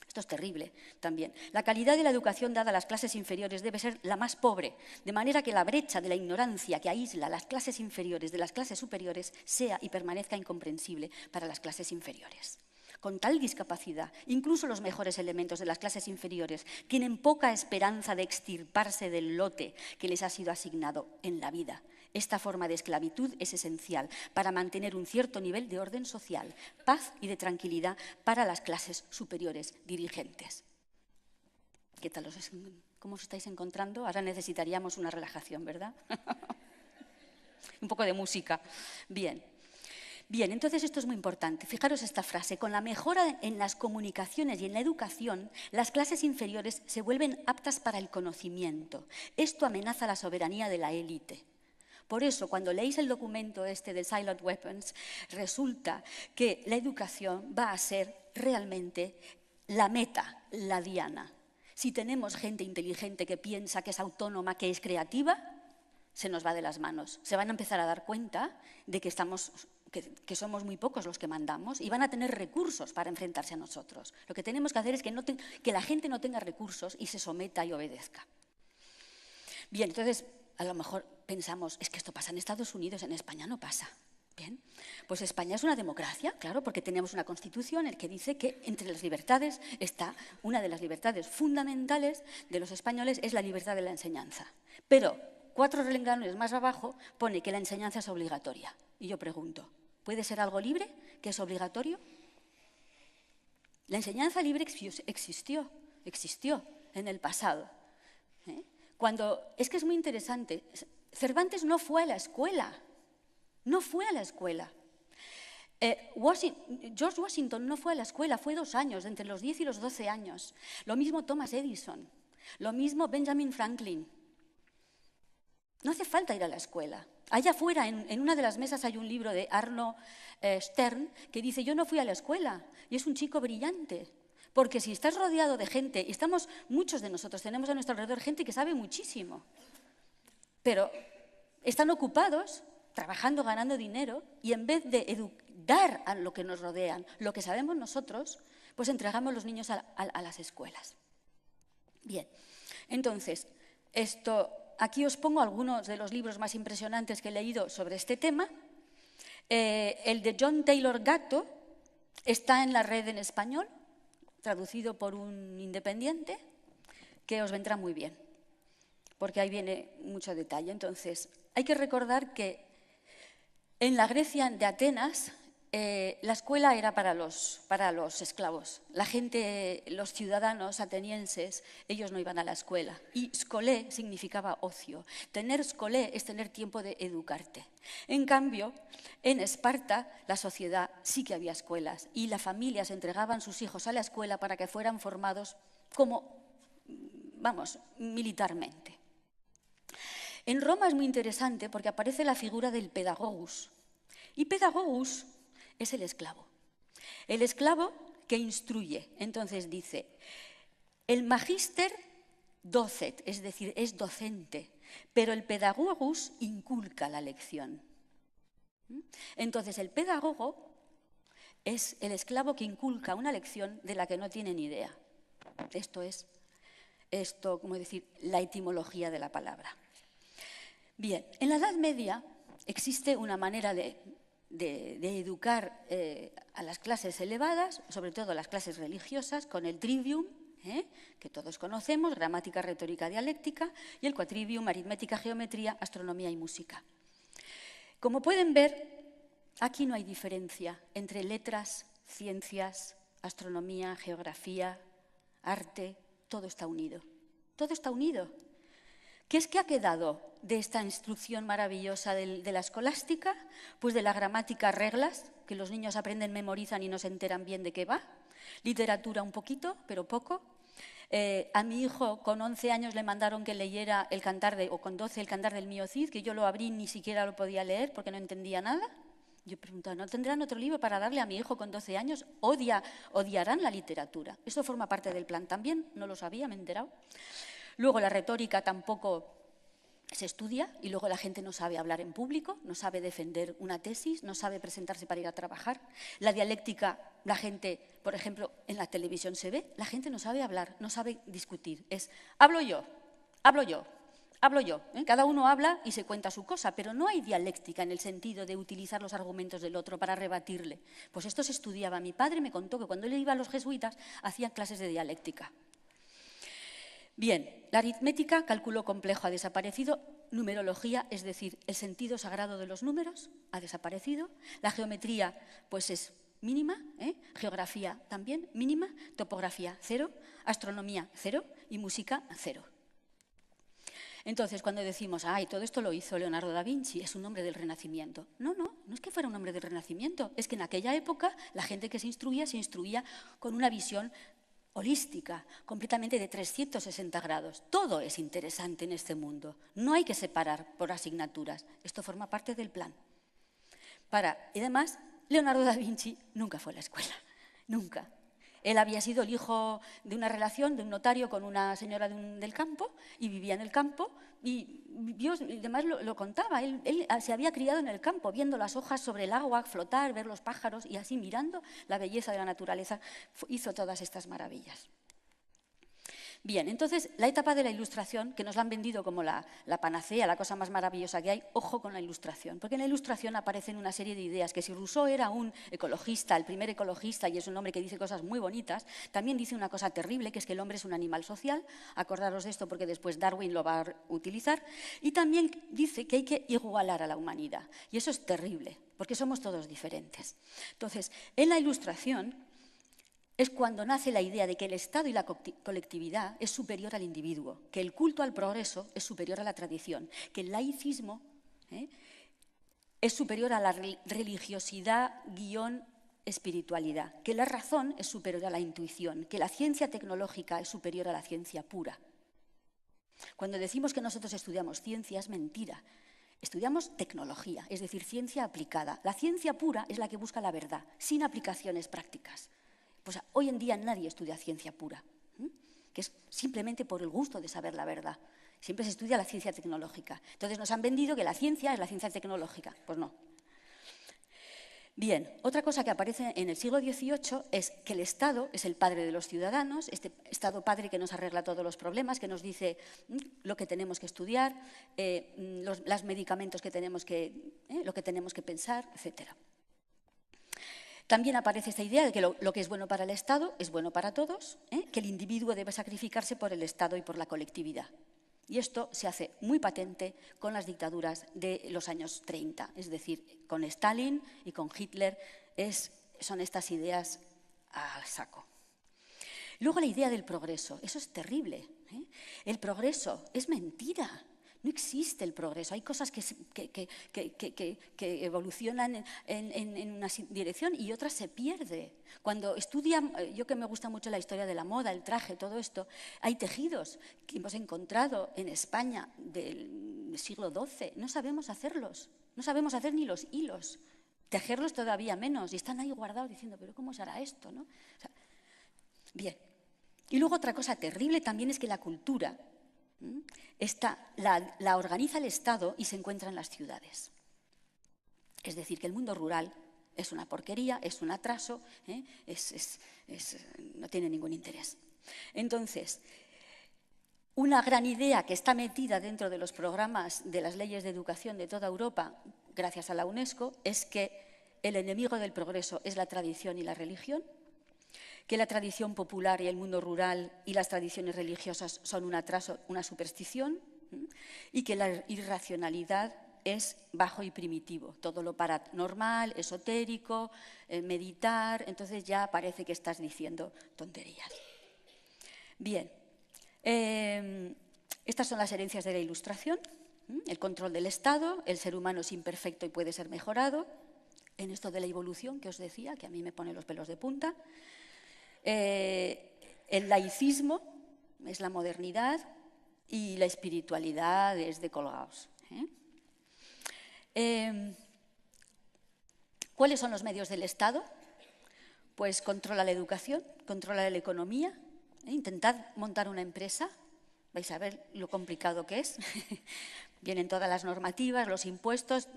Esto es terrible también. La calidad de la educación dada a las clases inferiores debe ser la más pobre, de manera que la brecha de la ignorancia que aísla las clases inferiores de las clases superiores sea y permanezca incomprensible para las clases inferiores. Con tal discapacidad, incluso los mejores elementos de las clases inferiores tienen poca esperanza de extirparse del lote que les ha sido asignado en la vida. Esta forma de esclavitud es esencial para mantener un cierto nivel de orden social, paz y de tranquilidad para las clases superiores dirigentes. ¿Qué tal? ¿Cómo os estáis encontrando? Ahora necesitaríamos una relajación, ¿verdad? Un poco de música. Bien. Bien, entonces esto es muy importante. Fijaros esta frase. Con la mejora en las comunicaciones y en la educación, las clases inferiores se vuelven aptas para el conocimiento. Esto amenaza la soberanía de la élite. Por eso, cuando leéis el documento este de Silent Weapons, resulta que la educación va a ser realmente la meta, la diana. Si tenemos gente inteligente que piensa, que es autónoma, que es creativa, se nos va de las manos. Se van a empezar a dar cuenta de que que somos muy pocos los que mandamos y van a tener recursos para enfrentarse a nosotros. Lo que tenemos que hacer es que la gente no tenga recursos y se someta y obedezca. Bien, entonces, a lo mejor pensamos, es que esto pasa en Estados Unidos, en España no pasa. Bien, pues España es una democracia, claro, porque tenemos una constitución en la que dice que entre las libertades está una de las libertades fundamentales de los españoles es la libertad de la enseñanza. Pero 4 renglones más abajo pone que la enseñanza es obligatoria. Y yo pregunto, ¿puede ser algo libre que es obligatorio? La enseñanza libre existió en el pasado. Es que es muy interesante. Cervantes no fue a la escuela. George Washington no fue a la escuela, fue 2 años, entre los 10 y los 12 años. Lo mismo Thomas Edison, lo mismo Benjamin Franklin. No hace falta ir a la escuela. Allá afuera, en una de las mesas, hay un libro de Arno Stern que dice, yo no fui a la escuela, y es un chico brillante. Porque si estás rodeado de gente, y muchos de nosotros tenemos a nuestro alrededor gente que sabe muchísimo, pero están ocupados trabajando, ganando dinero, y en vez de dar a lo que nos rodean, lo que sabemos nosotros, pues entregamos los niños a las escuelas. Bien, entonces, aquí os pongo algunos de los libros más impresionantes que he leído sobre este tema. El de John Taylor Gatto está en la red en español, traducido por un independiente, que os vendrá muy bien, porque ahí viene mucho detalle. Entonces, hay que recordar que en la Grecia de Atenas, la escuela era para los esclavos. La gente, los ciudadanos atenienses, ellos no iban a la escuela. Y scolé significaba ocio. Tener scolé es tener tiempo de educarte. En cambio, en Esparta, la sociedad sí que había escuelas y las familias entregaban sus hijos a la escuela para que fueran formados militarmente. En Roma es muy interesante porque aparece la figura del pedagogus. Y pedagogus es el esclavo. El esclavo que instruye. Entonces dice, el magister docet, es decir, es docente, pero el pedagogus inculca la lección. Entonces el pedagogo es el esclavo que inculca una lección de la que no tiene ni idea. Esto es, la etimología de la palabra. Bien, en la Edad Media existe una manera de educar a las clases elevadas, sobre todo a las clases religiosas, con el trivium, que todos conocemos, gramática, retórica, dialéctica, y el quadrivium, aritmética, geometría, astronomía y música. Como pueden ver, aquí no hay diferencia entre letras, ciencias, astronomía, geografía, arte, todo está unido. Todo está unido. ¿Qué es que ha quedado de esta instrucción maravillosa de la escolástica? Pues de la gramática, reglas, que los niños aprenden, memorizan y no se enteran bien de qué va. Literatura un poquito, pero poco. A mi hijo con 11 años le mandaron que leyera o con 12 el Cantar del Mío Cid, que yo lo abrí y ni siquiera lo podía leer porque no entendía nada. Yo preguntaba, ¿no tendrán otro libro para darle a mi hijo con 12 años? Odiarán la literatura. Eso forma parte del plan también, no lo sabía, me he enterado. Luego la retórica tampoco se estudia y luego la gente no sabe hablar en público, no sabe defender una tesis, no sabe presentarse para ir a trabajar. La dialéctica, la gente, por ejemplo, en la televisión se ve, la gente no sabe hablar, no sabe discutir. Es hablo yo. Cada uno habla y se cuenta su cosa, pero no hay dialéctica en el sentido de utilizar los argumentos del otro para rebatirle. Pues esto se estudiaba. Mi padre me contó que cuando él iba a los jesuitas hacían clases de dialéctica. Bien, la aritmética, cálculo complejo, ha desaparecido. numerología, es decir, el sentido sagrado de los números ha desaparecido, la geometría pues es mínima, geografía también mínima, topografía 0, astronomía 0 y música 0. Entonces, cuando decimos, ay, todo esto lo hizo Leonardo da Vinci, es un hombre del Renacimiento. No es que fuera un hombre del Renacimiento, es que en aquella época la gente que se instruía con una visión holística, completamente de 360 grados. Todo es interesante en este mundo. No hay que separar por asignaturas. Esto forma parte del plan. Y además, Leonardo da Vinci nunca fue a la escuela. Nunca. Él había sido el hijo de una relación, de un notario con una señora del campo, y vivía en el campo, y además lo contaba. Él se había criado en el campo, viendo las hojas sobre el agua flotar, ver los pájaros, y así mirando la belleza de la naturaleza, hizo todas estas maravillas. Bien, entonces, la etapa de la Ilustración, que nos la han vendido como la panacea, la cosa más maravillosa que hay, ojo con la Ilustración, porque en la Ilustración aparecen una serie de ideas que si Rousseau era un ecologista, el primer ecologista, y es un hombre que dice cosas muy bonitas, también dice una cosa terrible, que es que el hombre es un animal social, acordaros de esto porque después Darwin lo va a utilizar, y también dice que hay que igualar a la humanidad, y eso es terrible, porque somos todos diferentes. Entonces, en la Ilustración es cuando nace la idea de que el Estado y la colectividad es superior al individuo, que el culto al progreso es superior a la tradición, que el laicismo es superior a la religiosidad espiritualidad, que la razón es superior a la intuición, que la ciencia tecnológica es superior a la ciencia pura. Cuando decimos que nosotros estudiamos ciencia es mentira. Estudiamos tecnología, es decir, ciencia aplicada. La ciencia pura es la que busca la verdad, sin aplicaciones prácticas. Pues hoy en día nadie estudia ciencia pura, que es simplemente por el gusto de saber la verdad. Siempre se estudia la ciencia tecnológica. Entonces nos han vendido que la ciencia es la ciencia tecnológica. Pues no. Bien, otra cosa que aparece en el siglo XVIII es que el Estado es el padre de los ciudadanos, este Estado padre que nos arregla todos los problemas, que nos dice lo que tenemos que estudiar, los medicamentos que tenemos lo que tenemos que pensar, etcétera. También aparece esta idea de que lo que es bueno para el Estado es bueno para todos, que el individuo debe sacrificarse por el Estado y por la colectividad. Y esto se hace muy patente con las dictaduras de los años 30, es decir, con Stalin y con Hitler son estas ideas al saco. Luego la idea del progreso, eso es terrible. El progreso es mentira. No existe el progreso, hay cosas que evolucionan en una dirección y otras se pierden. Cuando estudian, yo que me gusta mucho la historia de la moda, el traje, todo esto, hay tejidos que hemos encontrado en España del siglo XII, no sabemos hacerlos, no sabemos hacer ni los hilos, tejerlos todavía menos, y están ahí guardados diciendo, pero ¿cómo se hará esto? ¿No? O sea, bien, y luego otra cosa terrible también es que la cultura la organiza el Estado y se encuentra en las ciudades. Es decir, que el mundo rural es una porquería, es un atraso, no tiene ningún interés. Entonces, una gran idea que está metida dentro de los programas de las leyes de educación de toda Europa, gracias a la UNESCO, es que el enemigo del progreso es la tradición y la religión, que la tradición popular y el mundo rural y las tradiciones religiosas son un atraso, una superstición, y que la irracionalidad es bajo y primitivo, todo lo paranormal, esotérico, meditar, entonces ya parece que estás diciendo tonterías. Bien, estas son las herencias de la Ilustración, el control del Estado, el ser humano es imperfecto y puede ser mejorado, en esto de la evolución que os decía, que a mí me pone los pelos de punta. El laicismo es la modernidad y la espiritualidad es de colgados. ¿Cuáles son los medios del Estado? Pues controla la educación, controla la economía. Intentad montar una empresa, vais a ver lo complicado que es. Vienen todas las normativas, los impuestos.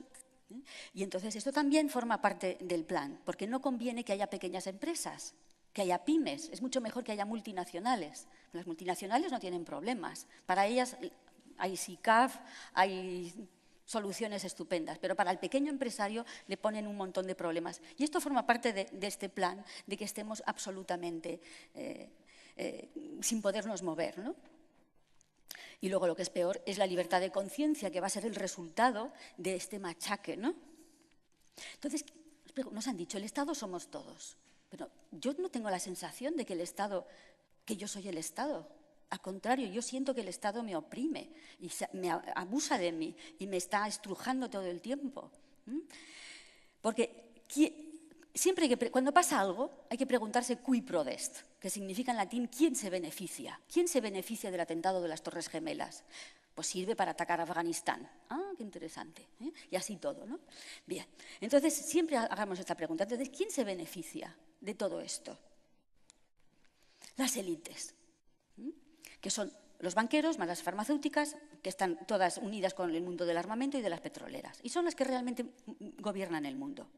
Y entonces esto también forma parte del plan, porque no conviene que haya pequeñas empresas, que haya pymes, es mucho mejor que haya multinacionales. Las multinacionales no tienen problemas, para ellas hay SICAF, hay soluciones estupendas, pero para el pequeño empresario le ponen un montón de problemas. Y esto forma parte de este plan, de que estemos absolutamente sin podernos mover, ¿no? Y luego lo que es peor es la libertad de conciencia, que va a ser el resultado de este machaque, ¿no? Entonces, nos han dicho, el Estado somos todos. Pero yo no tengo la sensación de que el Estado, que yo soy el Estado. Al contrario, yo siento que el Estado me oprime y me abusa de mí y me está estrujando todo el tiempo. Porque siempre cuando pasa algo hay que preguntarse cui prodest, que significa en latín quién se beneficia. ¿Quién se beneficia del atentado de las Torres Gemelas? Pues sirve para atacar a Afganistán. Ah, qué interesante. Y así todo, ¿no? Bien, entonces siempre hagamos esta pregunta. Entonces, ¿quién se beneficia de todo esto? Las élites, que son los banqueros más las farmacéuticas, que están todas unidas con el mundo del armamento y de las petroleras. Y son las que realmente gobiernan el mundo.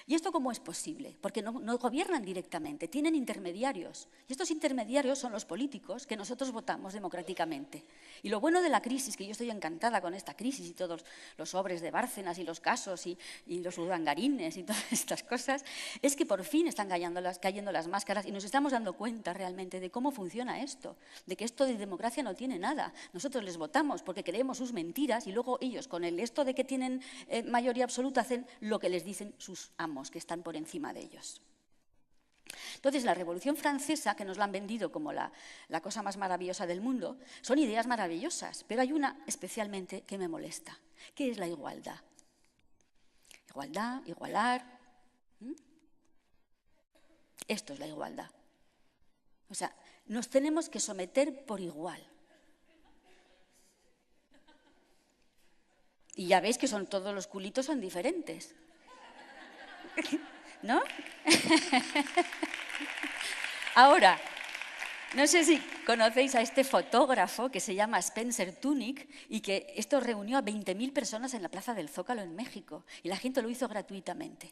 ¿Y esto cómo es posible? Porque no gobiernan directamente, tienen intermediarios. Y estos intermediarios son los políticos que nosotros votamos democráticamente. Y lo bueno de la crisis, que yo estoy encantada con esta crisis y todos los sobres de Bárcenas y los casos y los urdangarines y todas estas cosas, es que por fin están cayendo las máscaras y nos estamos dando cuenta realmente de cómo funciona esto, de que esto de democracia no tiene nada. Nosotros les votamos porque creemos sus mentiras y luego ellos, con esto de que tienen mayoría absoluta, hacen lo que les dicen sus amos, que están por encima de ellos. Entonces, la Revolución Francesa, que nos la han vendido como la cosa más maravillosa del mundo, son ideas maravillosas, pero hay una especialmente que me molesta, que es la igualdad. Igualdad, igualar. Esto es la igualdad. O sea, nos tenemos que someter por igual. Y ya veis que todos los culitos son diferentes. ¿No? Ahora, no sé si conocéis a este fotógrafo que se llama Spencer Tunick y que esto reunió a 20.000 personas en la Plaza del Zócalo en México y la gente lo hizo gratuitamente.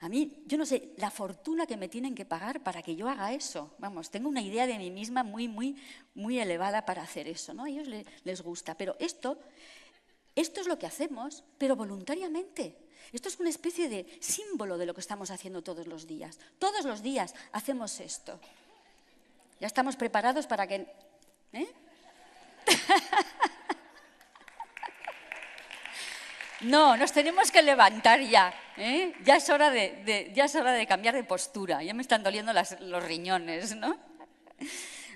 A mí, yo no sé, la fortuna que me tienen que pagar para que yo haga eso. Vamos, tengo una idea de mí misma muy, muy, muy elevada para hacer eso, ¿no? A ellos les gusta, pero esto es lo que hacemos, pero voluntariamente. Esto es una especie de símbolo de lo que estamos haciendo todos los días. Todos los días hacemos esto. Ya estamos preparados para que... No, nos tenemos que levantar ya. Ya es hora de cambiar de postura. Ya me están doliendo los riñones, ¿no?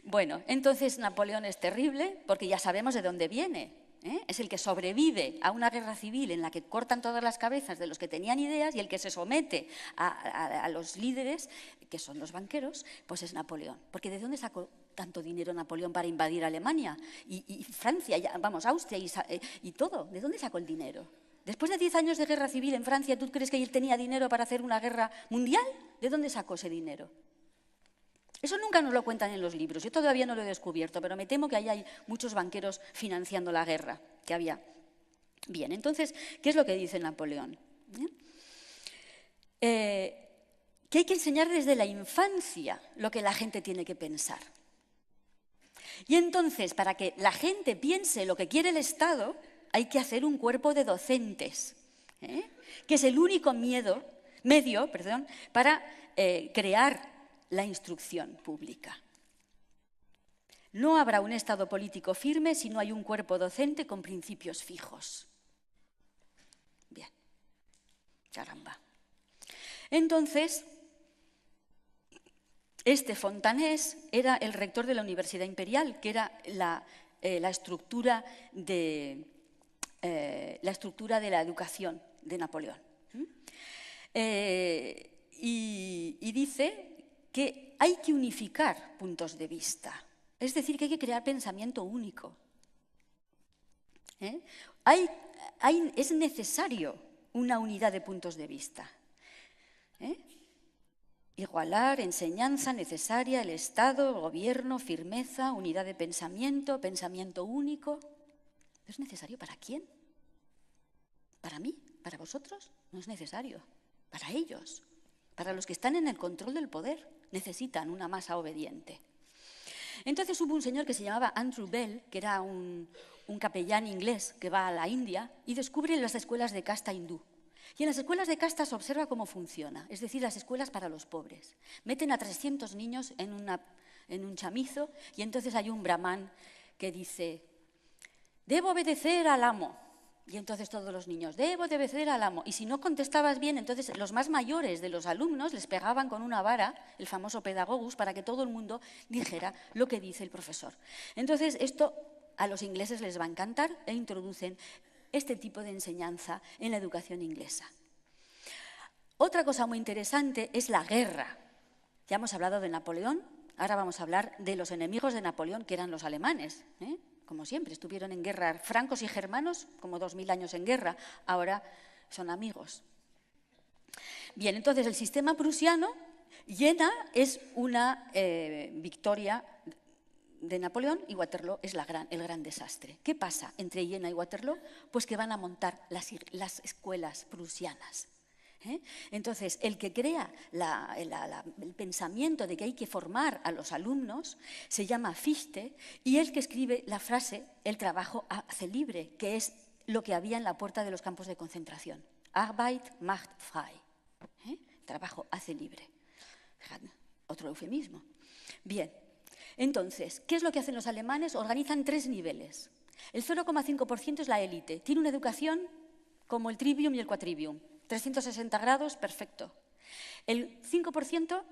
Bueno, entonces Napoleón es terrible porque ya sabemos de dónde viene. Es el que sobrevive a una guerra civil en la que cortan todas las cabezas de los que tenían ideas y el que se somete a los líderes, que son los banqueros, pues es Napoleón. Porque ¿de dónde sacó tanto dinero Napoleón para invadir Alemania y Francia, Austria y todo? ¿De dónde sacó el dinero? Después de 10 años de guerra civil en Francia, ¿tú crees que él tenía dinero para hacer una guerra mundial? ¿De dónde sacó ese dinero? Eso nunca nos lo cuentan en los libros. Yo todavía no lo he descubierto, pero me temo que ahí hay muchos banqueros financiando la guerra que había. Bien, entonces, ¿qué es lo que dice Napoleón? Que hay que enseñar desde la infancia lo que la gente tiene que pensar. Y entonces, para que la gente piense lo que quiere el Estado, hay que hacer un cuerpo de docentes, que es el único medio para crear la instrucción pública. No habrá un Estado político firme si no hay un cuerpo docente con principios fijos. Bien, caramba. Entonces, este Fontanés era el rector de la Universidad Imperial, que era la estructura de la educación de Napoleón. Y dice que hay que unificar puntos de vista, es decir, que hay que crear pensamiento único. Es necesario una unidad de puntos de vista. Igualar, enseñanza necesaria, el Estado, el gobierno, firmeza, unidad de pensamiento, pensamiento único. ¿Es necesario para quién? ¿Para mí? ¿Para vosotros? No es necesario. Para ellos, para los que están en el control del poder, necesitan una masa obediente. Entonces hubo un señor que se llamaba Andrew Bell, que era un capellán inglés que va a la India y descubre las escuelas de casta hindú. Y en las escuelas de casta se observa cómo funciona, es decir, las escuelas para los pobres. Meten a 300 niños en un chamizo y entonces hay un brahman que dice: debo obedecer al amo. Y entonces todos los niños, debo obedecer al amo. Y si no contestabas bien, entonces los más mayores de los alumnos les pegaban con una vara, el famoso pedagogus, para que todo el mundo dijera lo que dice el profesor. Entonces esto a los ingleses les va a encantar e introducen este tipo de enseñanza en la educación inglesa. Otra cosa muy interesante es la guerra. Ya hemos hablado de Napoleón, ahora vamos a hablar de los enemigos de Napoleón, que eran los alemanes, ¿eh? Como siempre, estuvieron en guerra francos y germanos, como 2000 años en guerra, ahora son amigos. Bien, entonces el sistema prusiano, Jena es una victoria de Napoleón y Waterloo es el gran desastre. ¿Qué pasa entre Jena y Waterloo? Pues que van a montar las escuelas prusianas. Entonces, el que crea el pensamiento de que hay que formar a los alumnos se llama Fichte, y el que escribe la frase, el trabajo hace libre, que es lo que había en la puerta de los campos de concentración. Arbeit macht frei. Trabajo hace libre. Fíjate, otro eufemismo. Bien, entonces, ¿qué es lo que hacen los alemanes? Organizan 3 niveles. El 0,5% es la élite. Tiene una educación como el trivium y el quadrivium. 360 grados, perfecto. El 5%,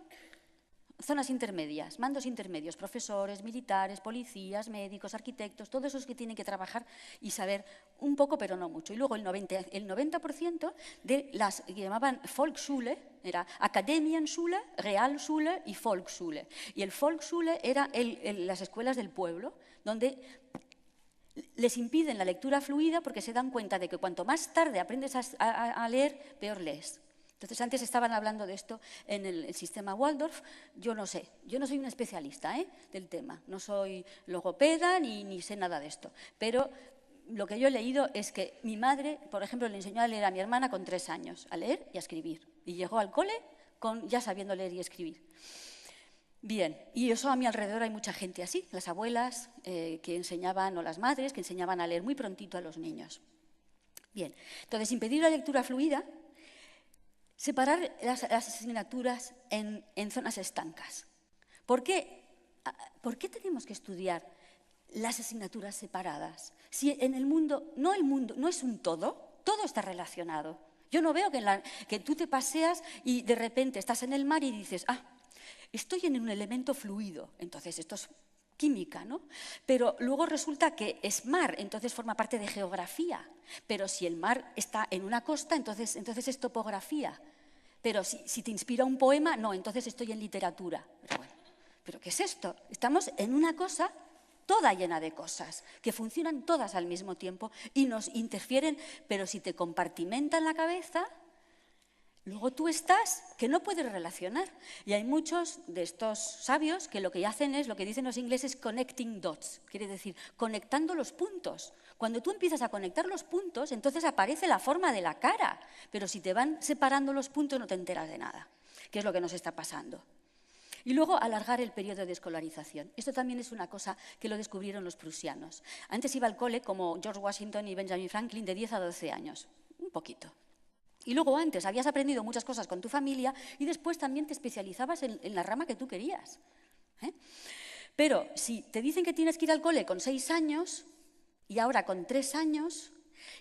zonas intermedias, mandos intermedios, profesores, militares, policías, médicos, arquitectos, todos esos que tienen que trabajar y saber un poco, pero no mucho. Y luego el 90% de las que llamaban Volksschule, era Akademienschule, Realschule y Volksschule. Y el Volksschule era las escuelas del pueblo, donde les impiden la lectura fluida porque se dan cuenta de que cuanto más tarde aprendes a leer, peor lees. Entonces, antes estaban hablando de esto en el sistema Waldorf. Yo no sé, yo no soy una especialista del tema, no soy logopeda ni sé nada de esto, pero lo que yo he leído es que mi madre, por ejemplo, le enseñó a leer a mi hermana con 3 años, a leer y a escribir, y llegó al cole ya sabiendo leer y escribir. Bien, y eso a mi alrededor hay mucha gente así, las abuelas que enseñaban, o las madres que enseñaban a leer muy prontito a los niños. Bien, entonces impedir la lectura fluida, separar las asignaturas en zonas estancas. ¿Por qué tenemos que estudiar las asignaturas separadas? Si en el mundo no es un todo está relacionado. Yo no veo que tú te paseas y de repente estás en el mar y dices, estoy en un elemento fluido, entonces esto es química, ¿no? Pero luego resulta que es mar, entonces forma parte de geografía. Pero si el mar está en una costa, entonces es topografía. Pero si te inspira un poema, no, entonces estoy en literatura. Pero bueno, ¿pero qué es esto? Estamos en una cosa toda llena de cosas, que funcionan todas al mismo tiempo y nos interfieren, pero si te compartimentan la cabeza, luego tú estás que no puedes relacionar. Y hay muchos de estos sabios que lo que hacen es, lo que dicen los ingleses, connecting dots, quiere decir, conectando los puntos. Cuando tú empiezas a conectar los puntos, entonces aparece la forma de la cara, pero si te van separando los puntos no te enteras de nada, que es lo que nos está pasando. Y luego alargar el periodo de escolarización. Esto también es una cosa que lo descubrieron los prusianos. Antes iba al cole, como George Washington y Benjamin Franklin, de 10 a 12 años, un poquito. Y luego antes habías aprendido muchas cosas con tu familia y después también te especializabas en la rama que tú querías. Pero si te dicen que tienes que ir al cole con 6 años y ahora con 3 años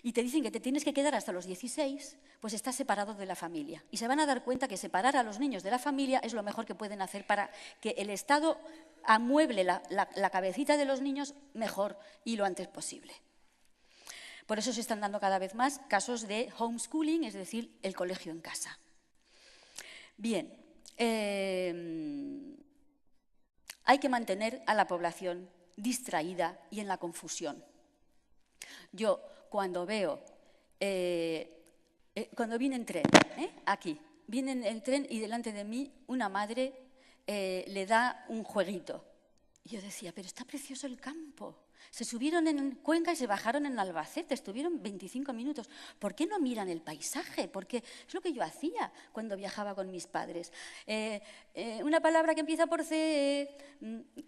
y te dicen que te tienes que quedar hasta los 16, pues estás separado de la familia. Y se van a dar cuenta que separar a los niños de la familia es lo mejor que pueden hacer para que el Estado amueble la cabecita de los niños mejor y lo antes posible. Por eso se están dando cada vez más casos de homeschooling, es decir, el colegio en casa. Bien, hay que mantener a la población distraída y en la confusión. Yo cuando veo, cuando viene en tren, aquí, viene en el tren y delante de mí una madre le da un jueguito. Y yo decía, pero está precioso el campo. Se subieron en Cuenca y se bajaron en Albacete, estuvieron 25 minutos. ¿Por qué no miran el paisaje? Porque es lo que yo hacía cuando viajaba con mis padres. Una palabra que empieza por C.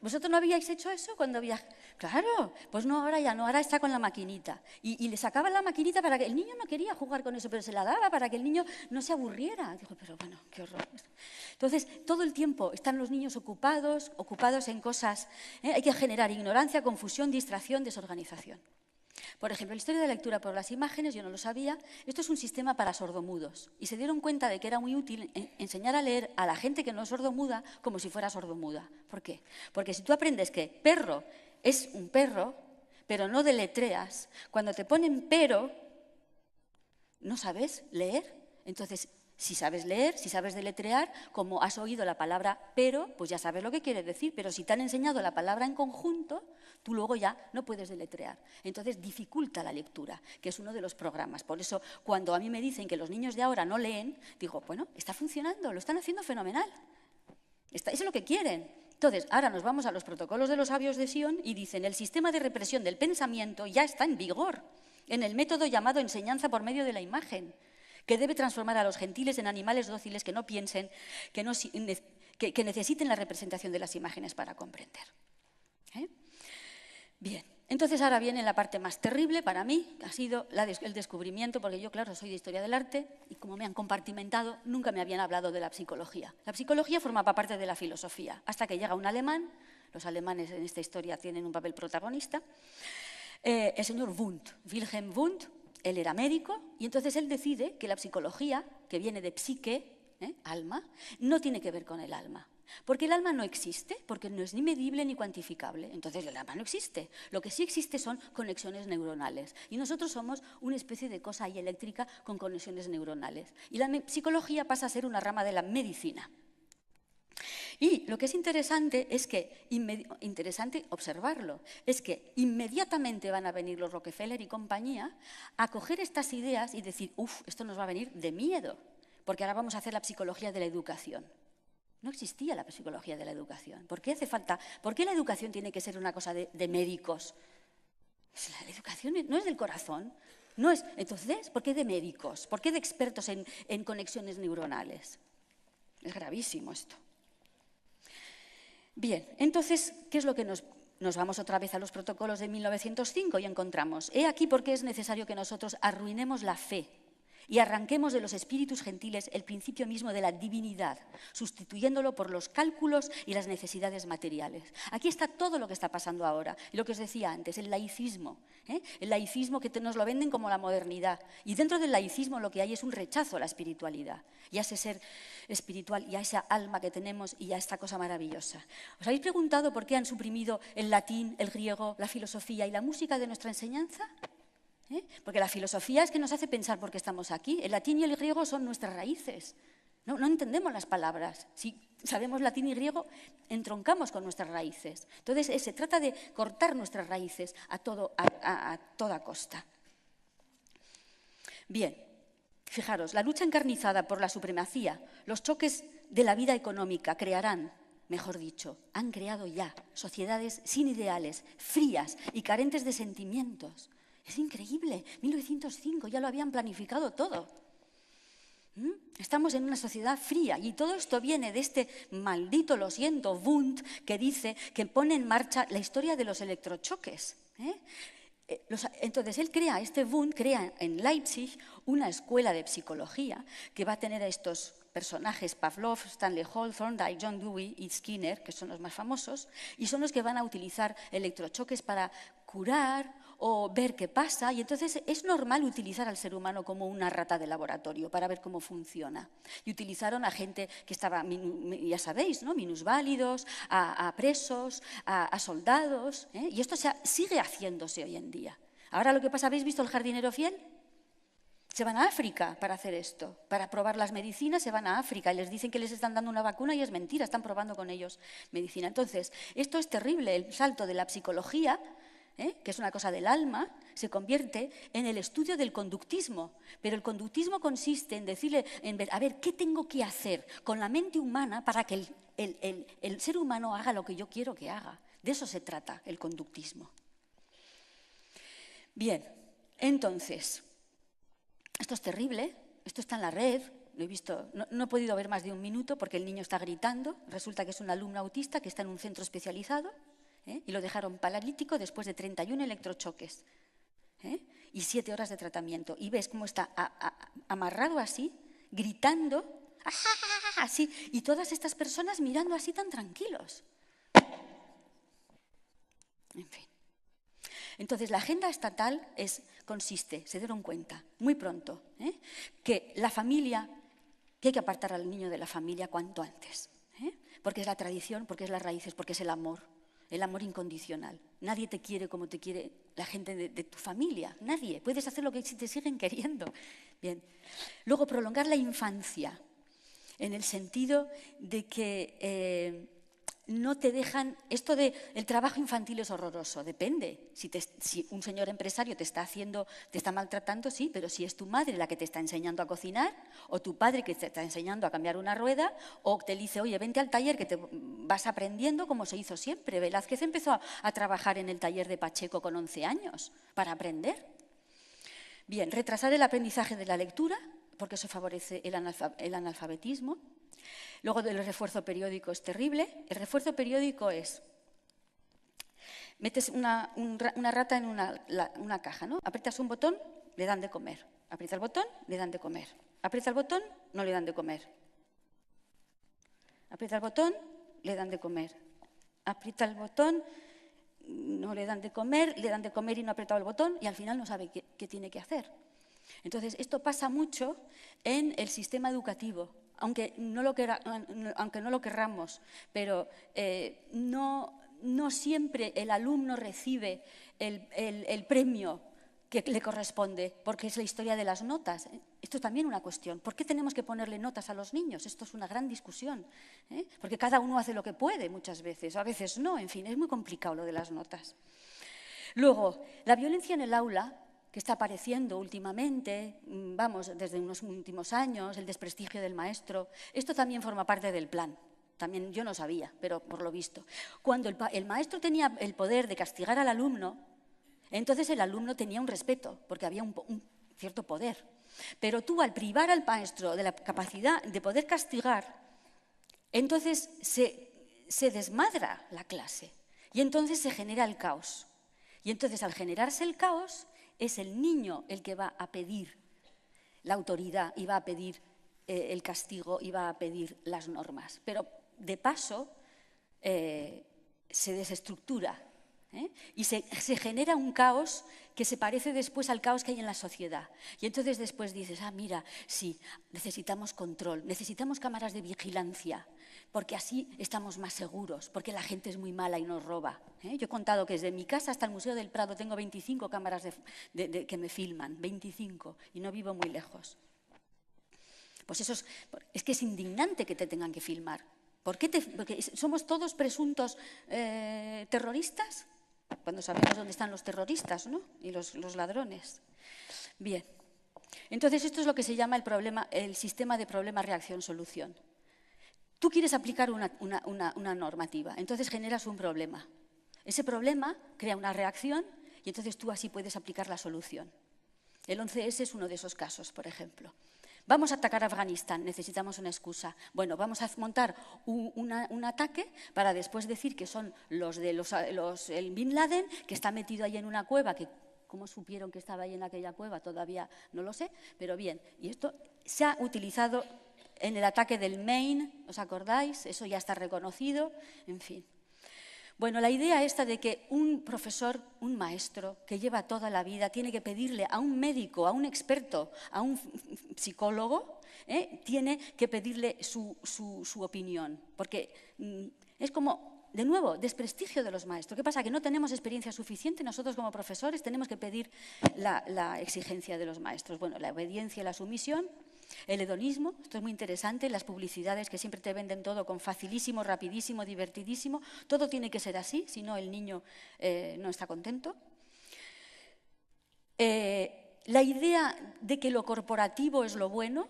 ¿Vosotros no habíais hecho eso cuando viajáis? Claro, pues no, ahora ya no, ahora está con la maquinita. Y le sacaban la maquinita para que el niño no quería jugar con eso, pero se la daba para que el niño no se aburriera. Digo, pero bueno, qué horror. Entonces, todo el tiempo están los niños ocupados en cosas. Hay que generar ignorancia, confusión, distracción, desorganización. Por ejemplo, la historia de la lectura por las imágenes, yo no lo sabía, esto es un sistema para sordomudos. Y se dieron cuenta de que era muy útil enseñar a leer a la gente que no es sordomuda como si fuera sordomuda. ¿Por qué? Porque si tú aprendes que perro es un perro, pero no deletreas, cuando te ponen pero, no sabes leer. Entonces, si sabes leer, si sabes deletrear, como has oído la palabra pero, pues ya sabes lo que quiere decir. Pero si te han enseñado la palabra en conjunto, tú luego ya no puedes deletrear. Entonces, dificulta la lectura, que es uno de los programas. Por eso, cuando a mí me dicen que los niños de ahora no leen, digo, bueno, está funcionando, lo están haciendo fenomenal. Eso es lo que quieren. Entonces, ahora nos vamos a los protocolos de los sabios de Sion y dicen, el sistema de represión del pensamiento ya está en vigor en el método llamado enseñanza por medio de la imagen, que debe transformar a los gentiles en animales dóciles que no piensen, que necesiten la representación de las imágenes para comprender. Bien, entonces ahora viene la parte más terrible para mí, que ha sido el descubrimiento, porque yo, claro, soy de historia del arte y como me han compartimentado, nunca me habían hablado de la psicología. La psicología formaba parte de la filosofía, hasta que llega un alemán, los alemanes en esta historia tienen un papel protagonista, el señor Wundt, Wilhelm Wundt. Él era médico y entonces él decide que la psicología, que viene de psique, alma, no tiene que ver con el alma. Porque el alma no existe, porque no es ni medible ni cuantificable. Entonces el alma no existe. Lo que sí existe son conexiones neuronales. Y nosotros somos una especie de cosa ahí eléctrica con conexiones neuronales. Y la psicología pasa a ser una rama de la medicina. Y lo que es interesante es que, interesante observarlo, es que inmediatamente van a venir los Rockefeller y compañía a coger estas ideas y decir, esto nos va a venir de miedo, porque ahora vamos a hacer la psicología de la educación. No existía la psicología de la educación. ¿Por qué hace falta? ¿Por qué la educación tiene que ser una cosa de médicos? La educación no es del corazón. No es, entonces, ¿por qué de médicos? ¿Por qué de expertos en conexiones neuronales? Es gravísimo esto. Bien, entonces, ¿qué es lo que nos vamos otra vez a los protocolos de 1905 y encontramos? He aquí por qué es necesario que nosotros arruinemos la fe y arranquemos de los espíritus gentiles el principio mismo de la divinidad, sustituyéndolo por los cálculos y las necesidades materiales. Aquí está todo lo que está pasando ahora, lo que os decía antes, el laicismo. El laicismo que nos lo venden como la modernidad. Y dentro del laicismo lo que hay es un rechazo a la espiritualidad, y a ese ser espiritual, y a esa alma que tenemos, y a esta cosa maravillosa. ¿Os habéis preguntado por qué han suprimido el latín, el griego, la filosofía y la música de nuestra enseñanza? Porque la filosofía es que nos hace pensar por qué estamos aquí. El latín y el griego son nuestras raíces. No entendemos las palabras. Si sabemos latín y griego, entroncamos con nuestras raíces. Entonces, se trata de cortar nuestras raíces a toda costa. Bien, fijaros, la lucha encarnizada por la supremacía, los choques de la vida económica crearán, mejor dicho, han creado ya sociedades sin ideales, frías y carentes de sentimientos. Es increíble, 1905 ya lo habían planificado todo. Estamos en una sociedad fría y todo esto viene de este maldito, lo siento, Wundt, que dice que pone en marcha la historia de los electrochoques. Entonces, Wundt crea en Leipzig una escuela de psicología que va a tener a estos personajes, Pavlov, Stanley Hall, Thorndike, John Dewey y Skinner, que son los más famosos, y son los que van a utilizar electrochoques para curar o ver qué pasa, y entonces es normal utilizar al ser humano como una rata de laboratorio para ver cómo funciona. Y utilizaron a gente que estaba, ya sabéis, ¿no? Minusválidos, a presos, a soldados, y esto sigue haciéndose hoy en día. Ahora lo que pasa, ¿habéis visto El jardinero fiel? Se van a África para hacer esto, para probar las medicinas se van a África y les dicen que les están dando una vacuna y es mentira, están probando con ellos medicina. Entonces, esto es terrible, el salto de la psicología, que es una cosa del alma, se convierte en el estudio del conductismo. Pero el conductismo consiste en decirle, a ver, ¿qué tengo que hacer con la mente humana para que el ser humano haga lo que yo quiero que haga? De eso se trata el conductismo. Bien, entonces, esto es terrible, esto está en la red, lo he visto, no he podido ver más de un minuto porque el niño está gritando, resulta que es un alumno autista que está en un centro especializado, y lo dejaron paralítico después de 31 electrochoques y 7 horas de tratamiento. Y ves cómo está amarrado así, gritando, así, y todas estas personas mirando así tan tranquilos. En fin. Entonces, la agenda estatal consiste, se dieron cuenta muy pronto, que la familia, que hay que apartar al niño de la familia cuanto antes, porque es la tradición, porque es las raíces, porque es el amor incondicional. Nadie te quiere como te quiere la gente de tu familia, nadie. Puedes hacer lo que te siguen queriendo. Bien. Luego, prolongar la infancia, en el sentido de que no te dejan... Esto de el trabajo infantil es horroroso, depende. Si un señor empresario te está maltratando, sí, pero si es tu madre la que te está enseñando a cocinar, o tu padre que te está enseñando a cambiar una rueda, o te dice, oye, vente al taller que te vas aprendiendo como se hizo siempre. Velázquez empezó a trabajar en el taller de Pacheco con 11 años para aprender. Bien, retrasar el aprendizaje de la lectura, porque eso favorece el analfabetismo. Luego, el refuerzo periódico es terrible. El refuerzo periódico es, metes una rata en una caja, ¿no? Aprietas un botón, le dan de comer. Aprieta el botón, le dan de comer. Aprieta el botón, no le dan de comer. Aprieta el botón, le dan de comer. Aprieta el botón, no le dan de comer y no ha apretado el botón y al final no sabe qué tiene que hacer. Entonces, esto pasa mucho en el sistema educativo, aunque no lo querramos, pero no siempre el alumno recibe el premio que le corresponde, porque es la historia de las notas. Esto es también una cuestión. ¿Por qué tenemos que ponerle notas a los niños? Esto es una gran discusión, porque cada uno hace lo que puede muchas veces, o a veces no, en fin, es muy complicado lo de las notas. Luego, la violencia en el aula, que está apareciendo últimamente, desde unos últimos años, el desprestigio del maestro, esto también forma parte del plan. También yo no sabía, pero por lo visto. Cuando el maestro tenía el poder de castigar al alumno, entonces el alumno tenía un respeto, porque había un cierto poder. Pero tú, al privar al maestro de la capacidad de poder castigar, entonces se desmadra la clase y entonces se genera el caos. Y entonces, al generarse el caos, es el niño el que va a pedir la autoridad y va a pedir el castigo y va a pedir las normas. Pero, de paso, se desestructura. Y se genera un caos que se parece después al caos que hay en la sociedad. Y entonces después dices, mira, sí, necesitamos control, necesitamos cámaras de vigilancia, porque así estamos más seguros, porque la gente es muy mala y nos roba. Yo he contado que desde mi casa hasta el Museo del Prado tengo 25 cámaras que me filman, 25, y no vivo muy lejos. Pues eso es que es indignante que te tengan que filmar. Porque somos todos presuntos terroristas, cuando sabemos dónde están los terroristas, ¿no? Y los ladrones. Bien, entonces esto es lo que se llama el sistema de problema-reacción-solución. Tú quieres aplicar una normativa, entonces generas un problema. Ese problema crea una reacción y entonces tú así puedes aplicar la solución. El 11S es uno de esos casos, por ejemplo. Vamos a atacar a Afganistán, necesitamos una excusa. Bueno, vamos a montar un ataque para después decir que son el Bin Laden, que está metido ahí en una cueva, que ¿cómo supieron que estaba ahí en aquella cueva? Todavía no lo sé, pero bien. Y esto se ha utilizado en el ataque del Maine, ¿os acordáis? Eso ya está reconocido, en fin. Bueno, la idea esta de que un profesor, un maestro que lleva toda la vida tiene que pedirle a un médico, a un experto, a un psicólogo, tiene que pedirle su opinión, porque es como, de nuevo, desprestigio de los maestros. ¿Qué pasa? Que no tenemos experiencia suficiente, nosotros como profesores tenemos que pedir la exigencia de los maestros. Bueno, la obediencia y la sumisión. El hedonismo, esto es muy interesante, las publicidades que siempre te venden todo con facilísimo, rapidísimo, divertidísimo, todo tiene que ser así, si no el niño no está contento. La idea de que lo corporativo es lo bueno,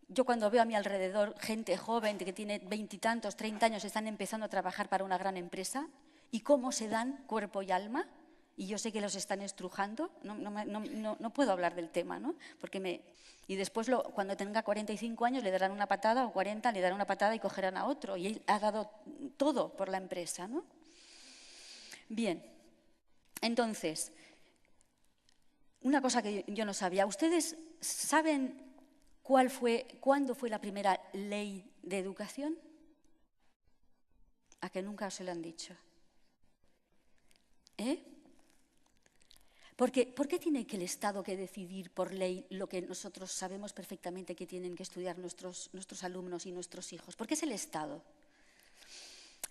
yo cuando veo a mi alrededor gente joven que tiene 20 y tantos, 30 años, están empezando a trabajar para una gran empresa, y cómo se dan cuerpo y alma, y yo sé que los están estrujando, no puedo hablar del tema, ¿no? Y después, cuando tenga 45 años, le darán una patada, o 40, le darán una patada y cogerán a otro. Y él ha dado todo por la empresa, ¿no? Bien, entonces, una cosa que yo no sabía. ¿Ustedes saben cuándo fue la primera ley de educación? ¿A que nunca se lo han dicho? ¿Por qué tiene que el Estado que decidir por ley lo que nosotros sabemos perfectamente que tienen que estudiar nuestros alumnos y nuestros hijos? ¿Por qué es el Estado?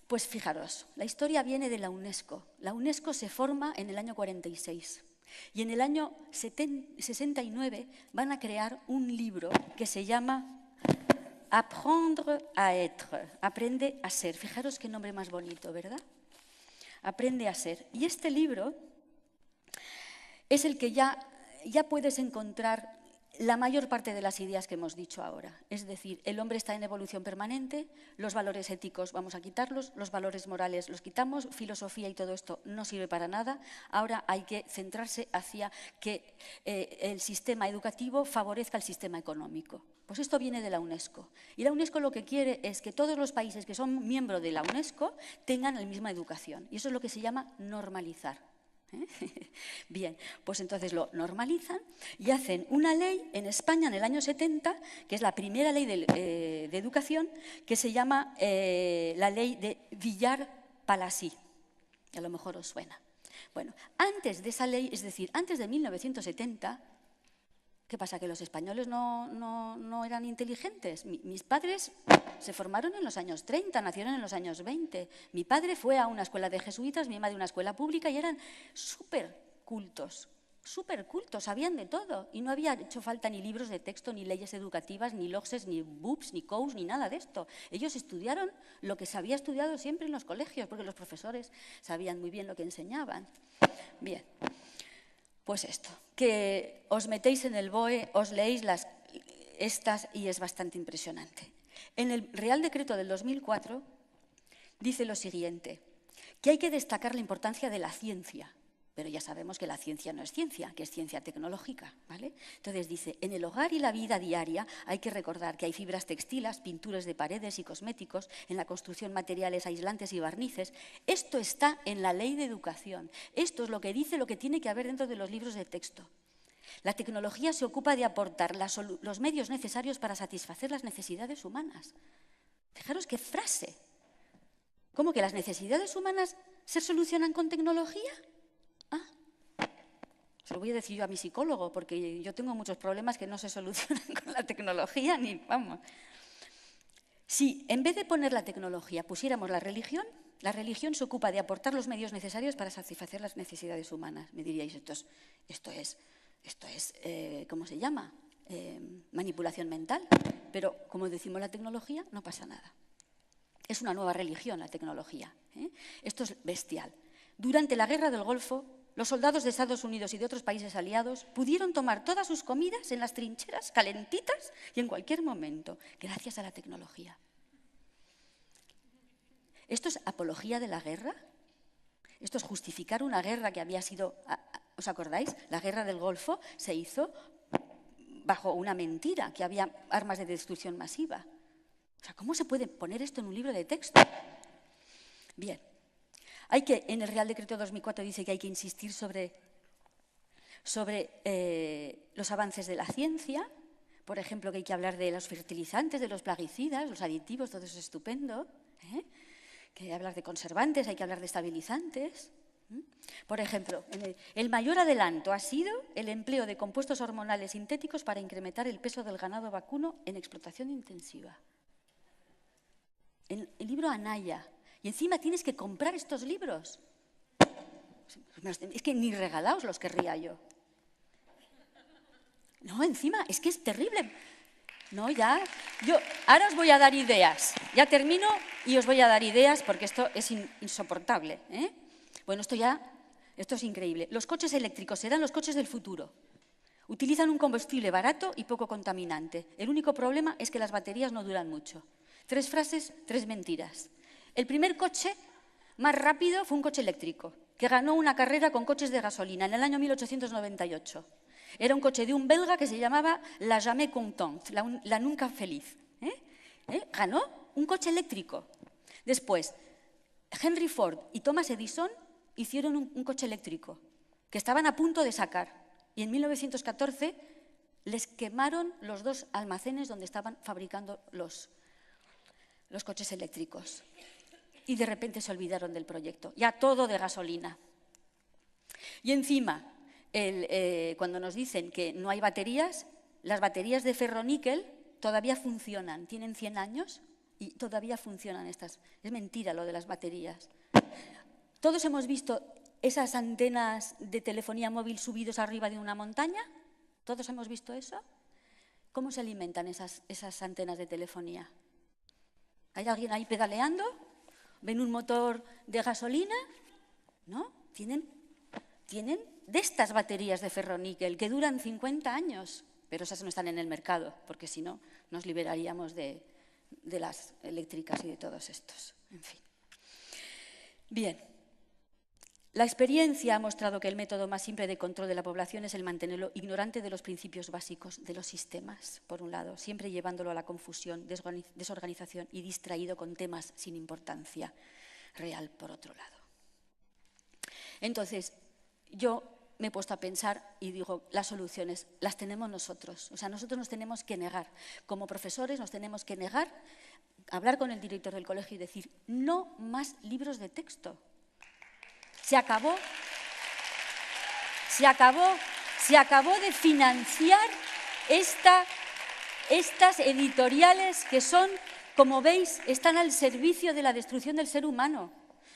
Pues fijaros, la historia viene de la UNESCO. La UNESCO se forma en el año 46 y en el año 69 van a crear un libro que se llama Apprendre à être, aprende a ser. Fijaros qué nombre más bonito, ¿verdad? Aprende a ser. Y este libro es el que ya puedes encontrar la mayor parte de las ideas que hemos dicho ahora. Es decir, el hombre está en evolución permanente, los valores éticos vamos a quitarlos, los valores morales los quitamos, filosofía y todo esto no sirve para nada. Ahora hay que centrarse hacia que el sistema educativo favorezca el sistema económico. Pues esto viene de la UNESCO. Y la UNESCO lo que quiere es que todos los países que son miembros de la UNESCO tengan la misma educación. Y eso es lo que se llama normalizar. Bien, pues entonces lo normalizan y hacen una ley en España en el año 70, que es la primera ley de educación, que se llama la ley de Villar-Palasí. A lo mejor os suena. Bueno, antes de esa ley, es decir, antes de 1970, ¿qué pasa? ¿Que los españoles no eran inteligentes? Mis padres se formaron en los años 30, nacieron en los años 20. Mi padre fue a una escuela de jesuitas, mi madre a una escuela pública y eran súper cultos, sabían de todo. Y no había hecho falta ni libros de texto, ni leyes educativas, ni LOGSES, ni BUPS, ni COUS, ni nada de esto. Ellos estudiaron lo que se había estudiado siempre en los colegios, porque los profesores sabían muy bien lo que enseñaban. Bien. Pues esto, que os metéis en el BOE, os leéis estas y es bastante impresionante. En el Real Decreto del 2004 dice lo siguiente, que hay que destacar la importancia de la ciencia, pero ya sabemos que la ciencia no es ciencia, que es ciencia tecnológica, ¿vale? Entonces dice, en el hogar y la vida diaria hay que recordar que hay fibras textiles, pinturas de paredes y cosméticos, en la construcción materiales aislantes y barnices. Esto está en la ley de educación. Esto es lo que dice lo que tiene que haber dentro de los libros de texto. La tecnología se ocupa de aportar los medios necesarios para satisfacer las necesidades humanas. Fijaros qué frase. ¿Cómo que las necesidades humanas se solucionan con tecnología? Se lo voy a decir yo a mi psicólogo, porque yo tengo muchos problemas que no se solucionan con la tecnología, ni vamos. Si en vez de poner la tecnología pusiéramos la religión se ocupa de aportar los medios necesarios para satisfacer las necesidades humanas. Me diríais, esto es ¿cómo se llama? Manipulación mental. Pero como decimos la tecnología, no pasa nada. Es una nueva religión la tecnología. Esto es bestial. Durante la Guerra del Golfo, los soldados de Estados Unidos y de otros países aliados pudieron tomar todas sus comidas en las trincheras, calentitas y en cualquier momento, gracias a la tecnología. ¿Esto es apología de la guerra? ¿Esto es justificar una guerra que había sido, ¿os acordáis? La Guerra del Golfo se hizo bajo una mentira, que había armas de destrucción masiva. O sea, ¿cómo se puede poner esto en un libro de texto? Bien. En el Real Decreto 2004 dice que hay que insistir sobre los avances de la ciencia, por ejemplo, que hay que hablar de los fertilizantes, de los plaguicidas, los aditivos, todo eso es estupendo, que hay que hablar de conservantes, hay que hablar de estabilizantes. Por ejemplo, el mayor adelanto ha sido el empleo de compuestos hormonales sintéticos para incrementar el peso del ganado vacuno en explotación intensiva. El libro Anaya. Y encima tienes que comprar estos libros. Es que ni regalaos los querría yo. No, encima, es que es terrible. No, ya. Ahora os voy a dar ideas. Ya termino y os voy a dar ideas porque esto es insoportable. Bueno, esto es increíble. Los coches eléctricos serán los coches del futuro. Utilizan un combustible barato y poco contaminante. El único problema es que las baterías no duran mucho. 3 frases, 3 mentiras. El primer coche más rápido fue un coche eléctrico, que ganó una carrera con coches de gasolina en el año 1898. Era un coche de un belga que se llamaba La Jamais Contente, la nunca feliz. Ganó un coche eléctrico. Después, Henry Ford y Thomas Edison hicieron un coche eléctrico, que estaban a punto de sacar. Y en 1914 les quemaron los 2 almacenes donde estaban fabricando los coches eléctricos. Y de repente se olvidaron del proyecto, ya todo de gasolina. Y encima, cuando nos dicen que no hay baterías, las baterías de ferroníquel todavía funcionan, tienen 100 años y todavía funcionan estas. Es mentira lo de las baterías. Todos hemos visto esas antenas de telefonía móvil subidos arriba de una montaña. ¿Todos hemos visto eso? ¿Cómo se alimentan esas antenas de telefonía? ¿Hay alguien ahí pedaleando? ¿Ven un motor de gasolina? ¿No? Tienen de estas baterías de ferroníquel que duran 50 años, pero esas no están en el mercado, porque si no, nos liberaríamos de las eléctricas y de todos estos. En fin. Bien. La experiencia ha mostrado que el método más simple de control de la población es el mantenerlo ignorante de los principios básicos de los sistemas, por un lado, siempre llevándolo a la confusión, desorganización y distraído con temas sin importancia real, por otro lado. Entonces, yo me he puesto a pensar y digo, las soluciones las tenemos nosotros. O sea, nosotros nos tenemos que negar. Como profesores nos tenemos que negar, hablar con el director del colegio y decir, no más libros de texto. Se acabó de financiar estas editoriales que son, como veis, están al servicio de la destrucción del ser humano.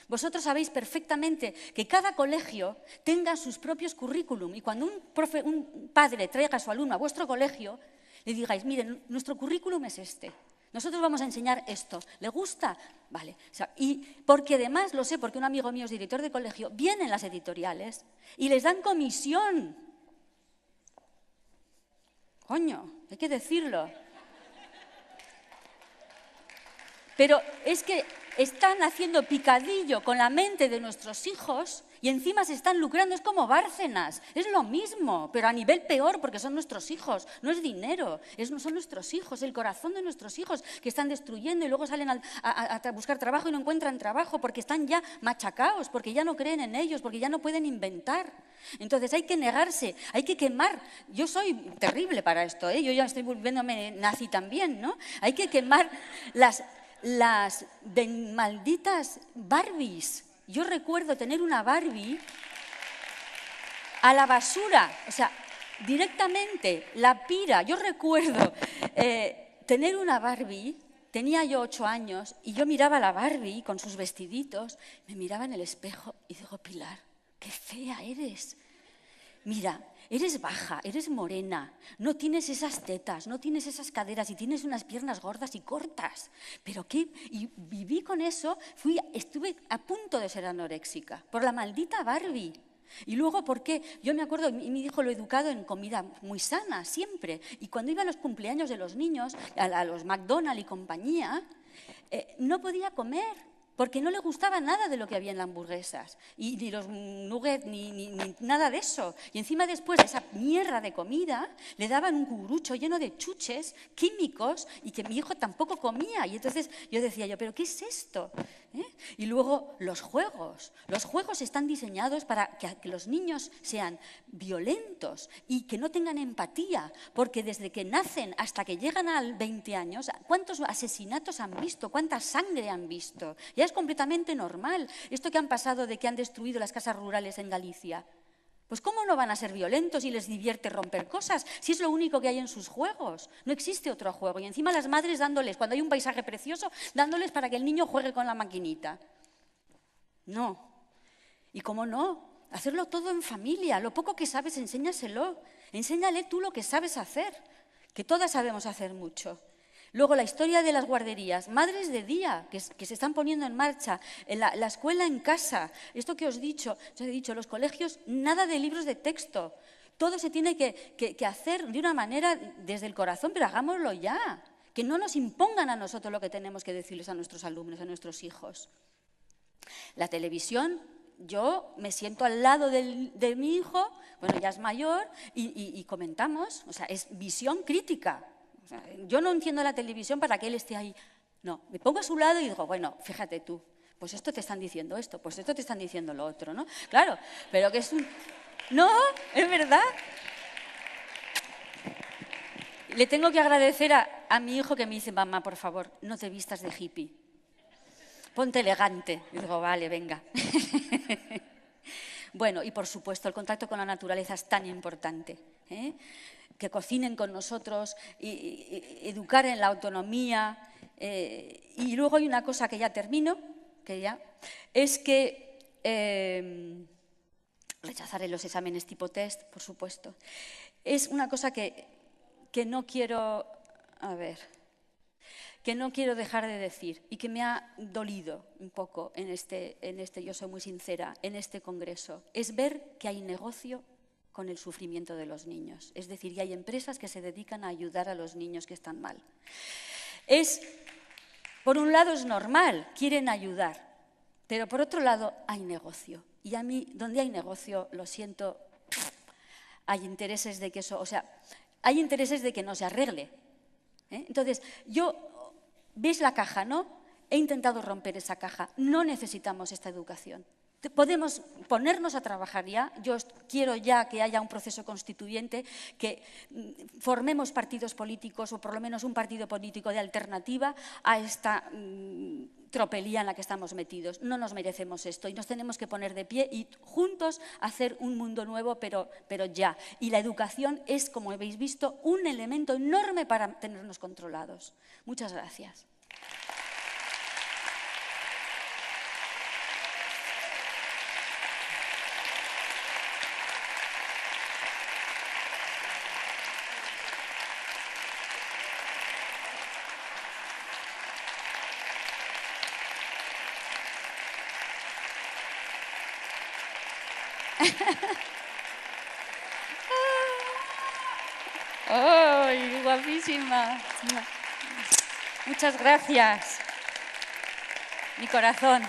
Vosotros sabéis perfectamente que cada colegio tenga sus propios currículum y cuando un padre traiga a su alumno a vuestro colegio, le digáis, miren, nuestro currículum es este. Nosotros vamos a enseñar esto. ¿Le gusta? Vale. O sea, y porque además, lo sé, porque un amigo mío es director de colegio, vienen las editoriales y les dan comisión. Coño, hay que decirlo. Pero es que están haciendo picadillo con la mente de nuestros hijos y encima se están lucrando. Es como Bárcenas, es lo mismo, pero a nivel peor porque son nuestros hijos, no es dinero, son nuestros hijos, el corazón de nuestros hijos que están destruyendo y luego salen a buscar trabajo y no encuentran trabajo porque están ya machacados, porque ya no creen en ellos, porque ya no pueden inventar. Entonces hay que negarse, hay que quemar. Yo soy terrible para esto, yo ya estoy volviéndome nazi también, ¿no? Hay que quemar las malditas Barbies. Yo recuerdo tener una Barbie a la basura, o sea, directamente, la pira. Yo recuerdo tener una Barbie, tenía yo 8 años, y yo miraba a la Barbie con sus vestiditos, me miraba en el espejo y digo, Pilar, qué fea eres. Mira, eres baja, eres morena, no tienes esas tetas, no tienes esas caderas y tienes unas piernas gordas y cortas. ¿Pero qué? Y viví con eso, estuve a punto de ser anoréxica por la maldita Barbie. Y luego, ¿por qué? Yo me acuerdo, mi hijo lo he educado en comida muy sana, siempre. Y cuando iba a los cumpleaños de los niños, a los McDonald's y compañía, no podía comer. Porque no le gustaba nada de lo que había en las hamburguesas, y ni los nuggets, ni nada de eso. Y encima después de esa mierda de comida, le daban un cucurucho lleno de chuches químicos y que mi hijo tampoco comía. Y entonces yo decía, ¿pero qué es esto? Y luego los juegos. Los juegos están diseñados para que los niños sean violentos y que no tengan empatía, porque desde que nacen hasta que llegan a 20 años, ¿cuántos asesinatos han visto? ¿Cuánta sangre han visto? Ya es completamente normal. Esto que han pasado de que han destruido las casas rurales en Galicia. Pues ¿cómo no van a ser violentos y les divierte romper cosas? Si es lo único que hay en sus juegos. No existe otro juego. Y encima las madres dándoles, cuando hay un paisaje precioso, dándoles para que el niño juegue con la maquinita. No. ¿Y cómo no? Hacerlo todo en familia. Lo poco que sabes, enséñaselo. Enséñale tú lo que sabes hacer, que todas sabemos hacer mucho. Luego, la historia de las guarderías, madres de día, que se están poniendo en marcha, la escuela en casa, esto que os he dicho, los colegios, nada de libros de texto. Todo se tiene que hacer de una manera desde el corazón, pero hagámoslo ya. Que no nos impongan a nosotros lo que tenemos que decirles a nuestros alumnos, a nuestros hijos. La televisión, yo me siento al lado de mi hijo, bueno, ya es mayor, y comentamos, o sea, es visión crítica. O sea, yo no enciendo la televisión para que él esté ahí. No, me pongo a su lado y digo, bueno, fíjate tú, pues esto te están diciendo esto, pues esto te están diciendo lo otro, ¿no? Claro, pero que es un... No, es verdad. Le tengo que agradecer a mi hijo que me dice, mamá, por favor, no te vistas de hippie. Ponte elegante. Y digo, vale, venga. Bueno, y por supuesto el contacto con la naturaleza es tan importante, ¿eh? Que cocinen con nosotros, y educar en la autonomía. Y luego hay una cosa que ya termino, es que rechazaré los exámenes tipo test, por supuesto. Es una cosa que no quiero, que no quiero dejar de decir y que me ha dolido un poco en este, yo soy muy sincera, en este congreso, es ver que hay negocio con el sufrimiento de los niños. Es decir, y hay empresas que se dedican a ayudar a los niños que están mal. Por un lado es normal, quieren ayudar, pero por otro lado hay negocio. Y a mí, donde hay negocio, lo siento, hay intereses de que eso, hay intereses de que no se arregle. Entonces, ¿veis la caja, no? He intentado romper esa caja. No necesitamos esta educación. Podemos ponernos a trabajar ya. Yo quiero ya que haya un proceso constituyente, que formemos partidos políticos o por lo menos un partido político de alternativa a esta tropelía en la que estamos metidos. No nos merecemos esto y nos tenemos que poner de pie y juntos hacer un mundo nuevo, pero ya. Y la educación es, como habéis visto, un elemento enorme para tenernos controlados. Muchas gracias. ¡Ay, guapísima! Muchas gracias. Mi corazón.